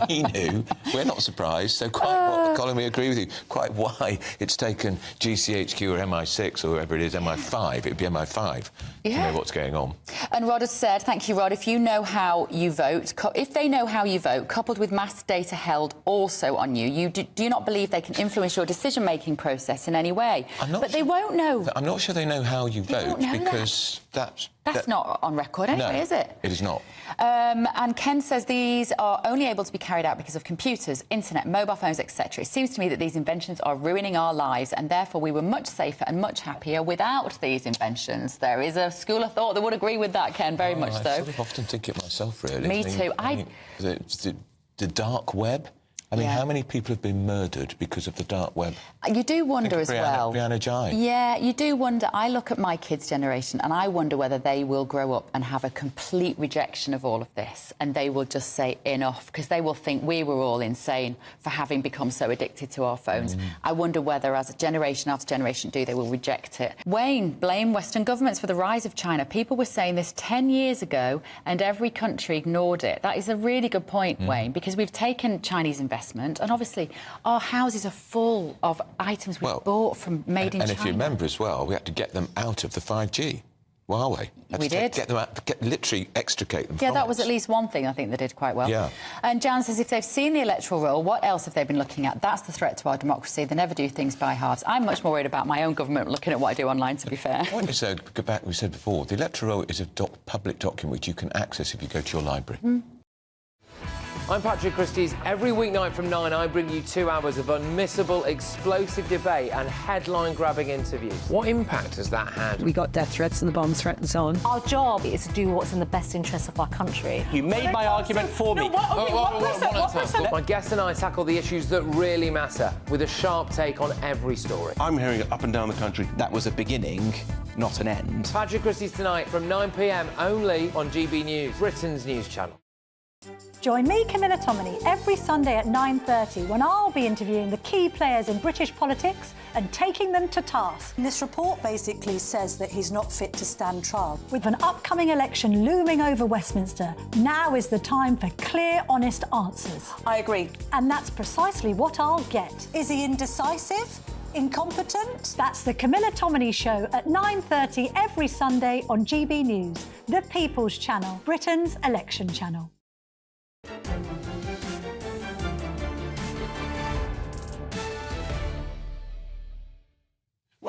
We knew. We're not surprised. So Colin, we agree with you. Quite why it's taken GCHQ or MI6 or whoever it is, MI5. It'd be MI5 to know what's going on. And Rod has said, thank you, Rod, if you know how you vote, if they know how you vote, coupled with mass data held also on you, do you not believe they can influence your decision-making process in any way? They won't know. I'm not sure they know how you vote because that's not on record anyway, is it? It is not. And Ken says these are only able to be carried out because of computers, internet, mobile phones, etc. It seems to me that these inventions are ruining our lives and therefore we were much safer and much happier without these inventions. There is a school of thought that would agree with that, Ken, very much so. I sort of often think it myself, really. Me too. The dark web. I mean, how many people have been murdered because of the dark web? You do wonder as well. Brianna Jai. Yeah, you do wonder. I look at my kids' generation and I wonder whether they will grow up and have a complete rejection of all of this and they will just say enough because they will think we were all insane for having become so addicted to our phones. I wonder whether, as generation after generation do, they will reject it. Wayne, blame Western governments for the rise of China. People were saying this 10 years ago and every country ignored it. That is a really good point, Wayne, because we've taken Chinese investment and obviously our houses are full of items we bought from made in China. And if you remember as well, we had to get them out of the 5G. Huawei. We did. Get them out, literally extricate them from that was at least one thing I think they did quite well. Yeah. And Jan says if they've seen the electoral roll, what else have they been looking at? That's the threat to our democracy. They never do things by halves. I'm much more worried about my own government looking at what I do online, to be fair. I want to say, go back, we said before, the electoral roll is a public document which you can access if you go to your library. I'm Patrick Christie's. Every weeknight from 9, I bring you 2 hours of unmissable, explosive debate and headline-grabbing interviews. What impact has that had? We got death threats and the bomb threat and so on. Our job is to do what's in the best interest of our country. You made my argument for me. My guest and I tackle the issues that really matter, with a sharp take on every story. I'm hearing it up and down the country. That was a beginning, not an end. Patrick Christie's tonight from 9 p.m. only on GB News, Britain's news channel. Join me, Camilla Tominey, every Sunday at 9:30 when I'll be interviewing the key players in British politics and taking them to task. This report basically says that he's not fit to stand trial. With an upcoming election looming over Westminster, now is the time for clear, honest answers. I agree. And that's precisely what I'll get. Is he indecisive? Incompetent? That's the Camilla Tominey Show at 9:30 every Sunday on GB News, the People's Channel, Britain's election channel.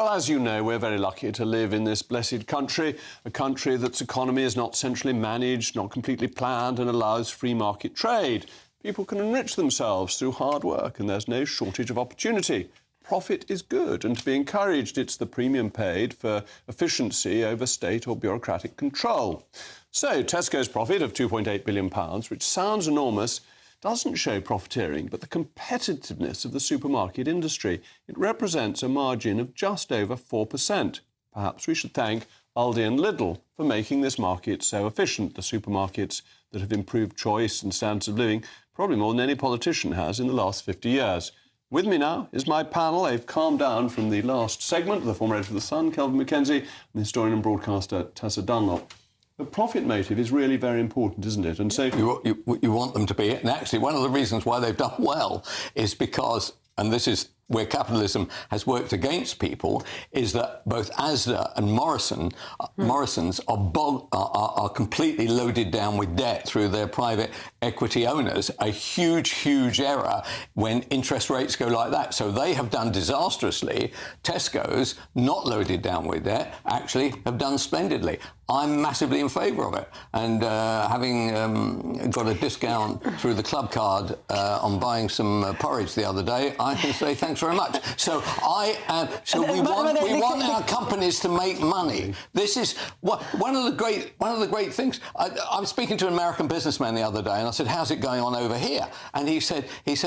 Well, as you know, we're very lucky to live in this blessed country, a country that's economy is not centrally managed, not completely planned, and allows free market trade. People can enrich themselves through hard work, and there's no shortage of opportunity. Profit is good and to be encouraged. It's the premium paid for efficiency over state or bureaucratic control. So Tesco's profit of £2.8 billion, which sounds enormous, doesn't show profiteering, but the competitiveness of the supermarket industry. It represents a margin of just over 4%. Perhaps we should thank Aldi and Lidl for making this market so efficient, the supermarkets that have improved choice and standards of living probably more than any politician has in the last 50 years. With me now is my panel. They've calmed down from the last segment, the former editor of The Sun, Kelvin Mackenzie, and the historian and broadcaster Tessa Dunlop. The profit motive is really very important, isn't it? And so you want them to be. And actually, one of the reasons why they've done well is because, and this is where capitalism has worked against people, is that both Asda and Morrison's are completely loaded down with debt through their private equity owners, a huge error when interest rates go like that. So they have done disastrously. Tesco's, not loaded down with debt, actually have done splendidly. I'm massively in favour of it. And having got a discount through the club card on buying some porridge the other day, I can say thanks very much. So we want our companies to make money. This is one of the great things. I was speaking to an American businessman the other day, and I said, "How's it going on over here?" And he said,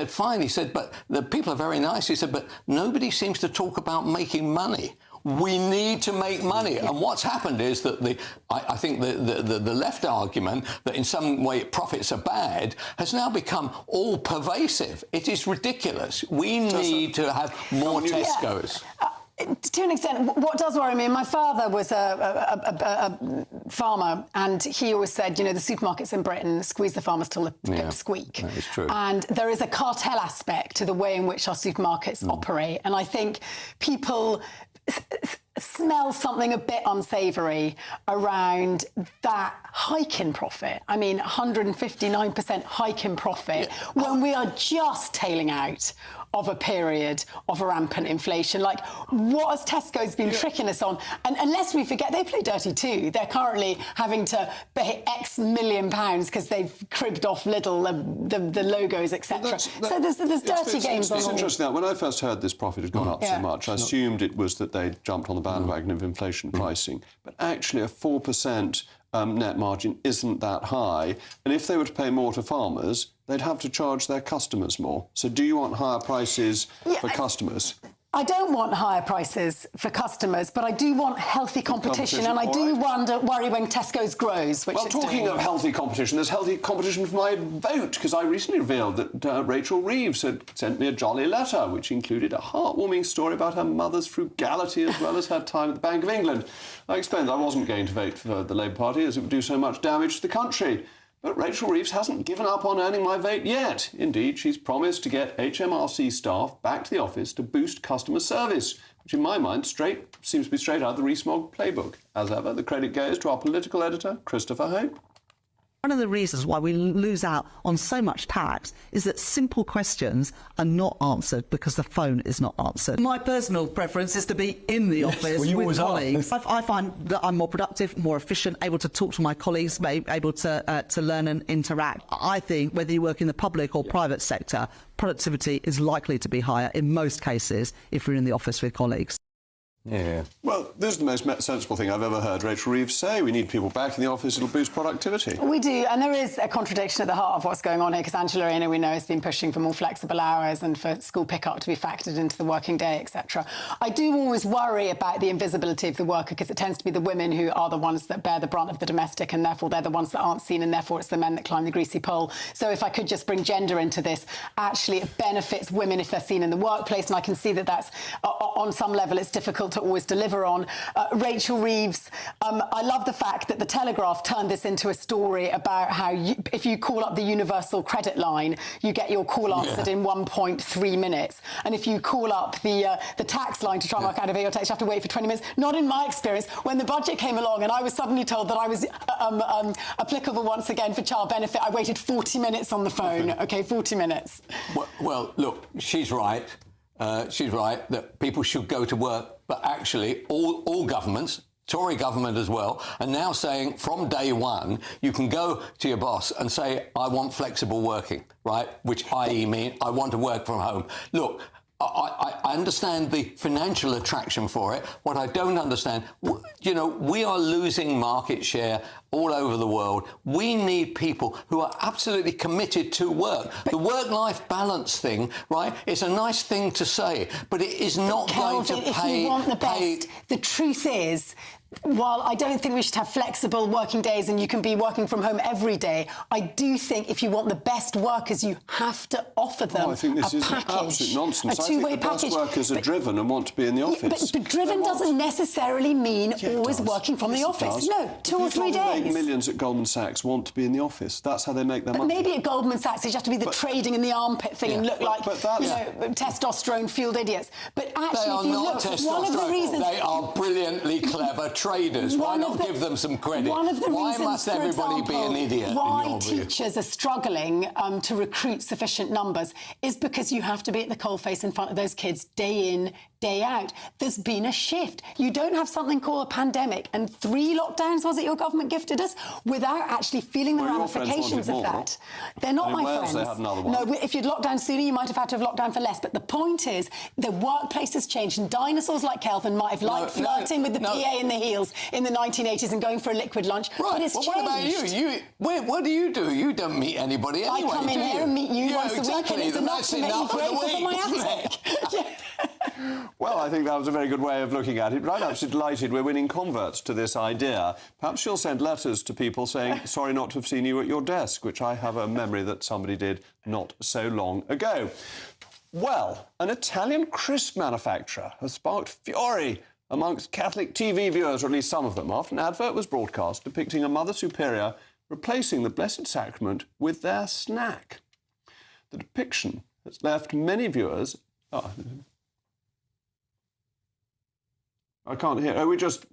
"Fine." He said, "But the people are very nice." He said, "But nobody seems to talk about making money." We need to make money. And what's happened is that I think the left argument that in some way profits are bad has now become all pervasive. It is ridiculous. We need to have more Tesco's. To an extent, what does worry me, my father was a farmer, and he always said, the supermarkets in Britain squeeze the farmers till the pips squeak. That is true. And there is a cartel aspect to the way in which our supermarkets operate. And I think people smell something a bit unsavoury around that hike in profit. I mean, 159% hike in profit when we are just tailing out of a period of rampant inflation. Like, what has Tesco's been tricking us on? And unless we forget, they play dirty too. They're currently having to pay X million pounds because they've cribbed off Lidl, the logos, etc. So there's dirty games on. It's interesting that when I first heard this profit had gone up so much, I assumed it was that they jumped on the bandwagon of inflation pricing. But actually, a 4% net margin isn't that high. And if they were to pay more to farmers, they'd have to charge their customers more. So do you want higher prices for customers? I don't want higher prices for customers, but I do want healthy competition, and I do worry when Tesco's grows. Well, talking of healthy competition, there's healthy competition for my vote, because I recently revealed that Rachel Reeves had sent me a jolly letter, which included a heartwarming story about her mother's frugality as well as her time at the Bank of England. I explained I wasn't going to vote for the Labour Party as it would do so much damage to the country. But Rachel Reeves hasn't given up on earning my vote yet. Indeed, she's promised to get HMRC staff back to the office to boost customer service, which in my mind seems to be straight out of the Rees-Mogg playbook. As ever, the credit goes to our political editor, Christopher Hope. One of the reasons why we lose out on so much tax is that simple questions are not answered because the phone is not answered. My personal preference is to be in the office with colleagues. I find that I'm more productive, more efficient, able to talk to my colleagues, able to learn and interact. I think whether you work in the public or private sector, productivity is likely to be higher in most cases if you're in the office with colleagues. Yeah. Well, this is the most sensible thing I've ever heard Rachel Reeves say. We need people back in the office. It'll boost productivity. We do, and there is a contradiction at the heart of what's going on here, because Angela Rayner, we know, has been pushing for more flexible hours and for school pick-up to be factored into the working day, etc. I do always worry about the invisibility of the worker, because it tends to be the women who are the ones that bear the brunt of the domestic, and therefore they're the ones that aren't seen, and therefore it's the men that climb the greasy pole. So if I could just bring gender into this, actually it benefits women if they're seen in the workplace, and I can see that that's, on some level, it's difficult to always deliver on. Rachel Reeves, I love the fact that the Telegraph turned this into a story about how if you call up the universal credit line, you get your call answered in 1.3 minutes. And if you call up the tax line to try and work out of your tax, you have to wait for 20 minutes. Not in my experience. When the budget came along and I was suddenly told that I was applicable once again for child benefit, I waited 40 minutes on the phone. Okay, 40 minutes. Well, look, she's right. she's right that people should go to work, but actually all governments, Tory government as well, are now saying from day one you can go to your boss and say, I want flexible working, right? Which i.e. mean I want to work from home. Look, I understand the financial attraction for it. What I don't understand, you know, we are losing market share all over the world. We need people who are absolutely committed to work. The work-life balance thing, right, is a nice thing to say, but it is not going to pay... If you want the best, the truth is, while I don't think we should have flexible working days and you can be working from home every day, I do think if you want the best workers, you have to offer them I think this a is package, absolute nonsense. a two-way I think the package. best workers are driven and want to be in the office. But driven doesn't necessarily mean always working from the office. No, 2 or 3 days. Make millions at Goldman Sachs want to be in the office. That's how they make their money. Maybe at Goldman Sachs, you have to be the trading in the armpit thing and look like testosterone-fueled idiots. But actually, they are if you not look, one of the reasons they are brilliantly clever traders. Why not give them some credit? One of the why reasons, must everybody be an idiot? Why teachers are struggling to recruit sufficient numbers is because you have to be at the coalface in front of those kids day in, day out. There's been a shift. You don't have something called a pandemic and 3 lockdowns, was it, your government gifted us, without actually feeling the ramifications of that. They're not my friends. They had another one. No, if you'd locked down sooner, you might have had to have locked down for less. But the point is, the workplace has changed, and dinosaurs like Kelvin might have liked flirting with the PA in the heels in the 1980s and going for a liquid lunch. Right. But it's well, changed. What about you? What do you do? You don't meet anybody anyway, I come in here and meet you once a week, and it's enough to make me grateful for my attic. Well, I think that was a very good way of looking at it. Right, I'm so delighted we're winning converts to this idea. Perhaps you'll send letters to people saying, sorry not to have seen you at your desk, which I have a memory that somebody did not so long ago. Well, an Italian crisp manufacturer has sparked fury amongst Catholic TV viewers, or at least some of them, after an advert was broadcast depicting a Mother Superior replacing the Blessed Sacrament with their snack. The depiction has left many viewers... Oh, I can't hear. Oh, we just...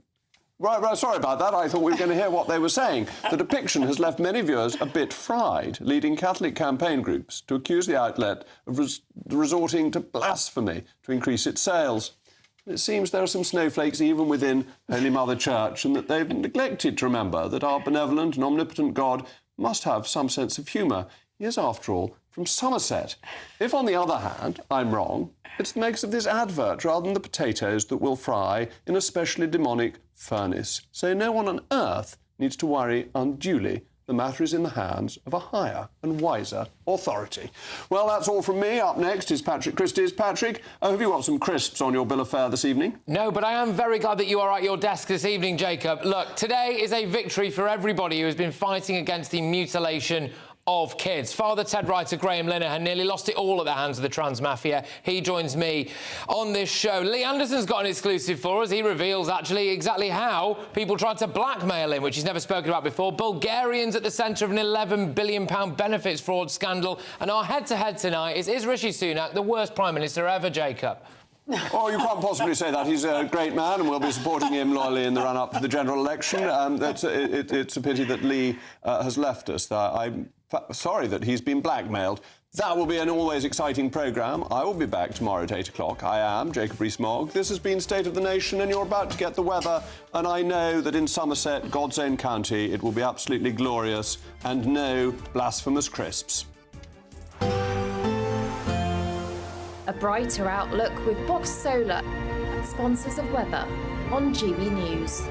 Right, sorry about that. I thought we were going to hear what they were saying. The depiction has left many viewers a bit fried, leading Catholic campaign groups to accuse the outlet of resorting to blasphemy to increase its sales. It seems there are some snowflakes even within Holy Mother Church, and that they've neglected to remember that our benevolent and omnipotent God must have some sense of humour. He is, after all, from Somerset. If, on the other hand, I'm wrong, it's the makes of this advert rather than the potatoes that will fry in a specially demonic furnace. So no one on earth needs to worry unduly. The matter is in the hands of a higher and wiser authority. Well, that's all from me. Up next is Patrick Christie's. Patrick, have you got some crisps on your bill of fare this evening? No, but I am very glad that you are at your desk this evening, Jacob. Look, today is a victory for everybody who has been fighting against the mutilation of kids. Father Ted writer Graham Linehan nearly lost it all at the hands of the trans mafia. He joins me on this show. Lee Anderson's got an exclusive for us. He reveals actually exactly how people tried to blackmail him, which he's never spoken about before. Bulgarians at the centre of an £11 billion benefits fraud scandal. And our head-to-head tonight is Rishi Sunak the worst Prime Minister ever, Jacob? Oh, you can't possibly say that. He's a great man, and we'll be supporting him loyally in the run-up to the general election. It's a pity that Lee has left us. I'm sorry that he's been blackmailed. That will be an always exciting programme. I will be back tomorrow at 8 o'clock. I am Jacob Rees-Mogg. This has been State of the Nation, and you're about to get the weather. And I know that in Somerset, God's own county, it will be absolutely glorious, and no blasphemous crisps. A brighter outlook with Box Solar, sponsors of weather on GB News.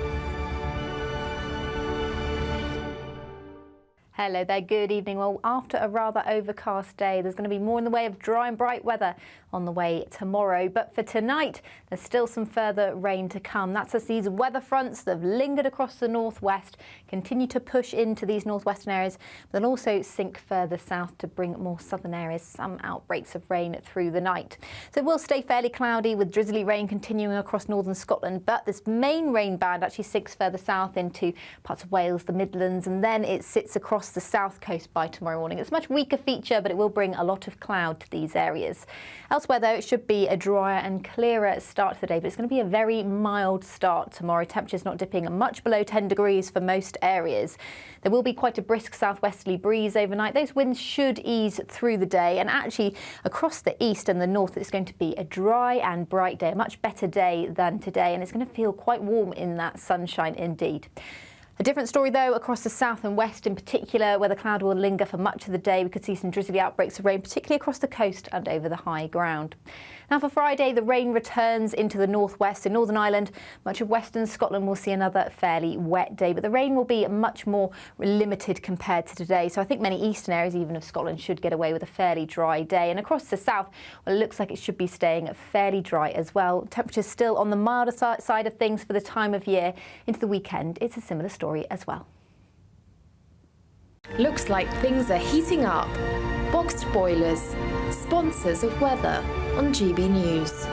Hello there, good evening. Well, after a rather overcast day, there's going to be more in the way of dry and bright weather on the way tomorrow. But for tonight, there's still some further rain to come. That's as these weather fronts that have lingered across the northwest continue to push into these northwestern areas, but then also sink further south to bring more southern areas some outbreaks of rain through the night. So it will stay fairly cloudy with drizzly rain continuing across northern Scotland, but this main rain band actually sinks further south into parts of Wales, the Midlands, and then it sits across across the south coast by tomorrow morning. It's a much weaker feature, but it will bring a lot of cloud to these areas. Elsewhere, though, it should be a drier and clearer start to the day, but it's going to be a very mild start tomorrow. Temperatures not dipping much below 10 degrees for most areas. There will be quite a brisk southwesterly breeze overnight. Those winds should ease through the day, and actually across the east and the north it's going to be a dry and bright day, a much better day than today, and it's going to feel quite warm in that sunshine indeed. A different story, though, across the south and west in particular, where the cloud will linger for much of the day. We could see some drizzly outbreaks of rain, particularly across the coast and over the high ground. Now for Friday, the rain returns into the northwest. In Northern Ireland, much of western Scotland will see another fairly wet day, but the rain will be much more limited compared to today. So I think many eastern areas, even of Scotland, should get away with a fairly dry day. And across the south, well, it looks like it should be staying fairly dry as well. Temperatures still on the milder side of things for the time of year. Into the weekend, it's a similar story as well. Looks like things are heating up. Boxed boilers, sponsors of weather on GB News.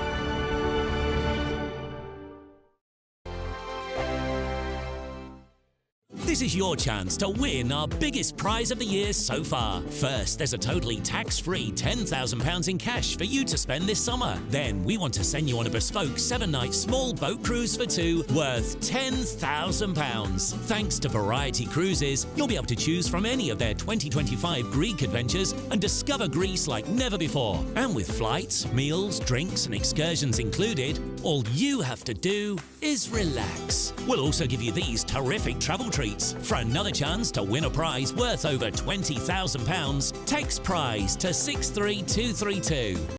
This is your chance to win our biggest prize of the year so far. First, there's a totally tax-free £10,000 in cash for you to spend this summer. Then, we want to send you on a bespoke 7-night small boat cruise for two worth £10,000. Thanks to Variety Cruises, you'll be able to choose from any of their 2025 Greek adventures and discover Greece like never before. And with flights, meals, drinks and excursions included, all you have to do is relax. We'll also give you these terrific travel treats. For another chance to win a prize worth over £20,000, text prize to 63232.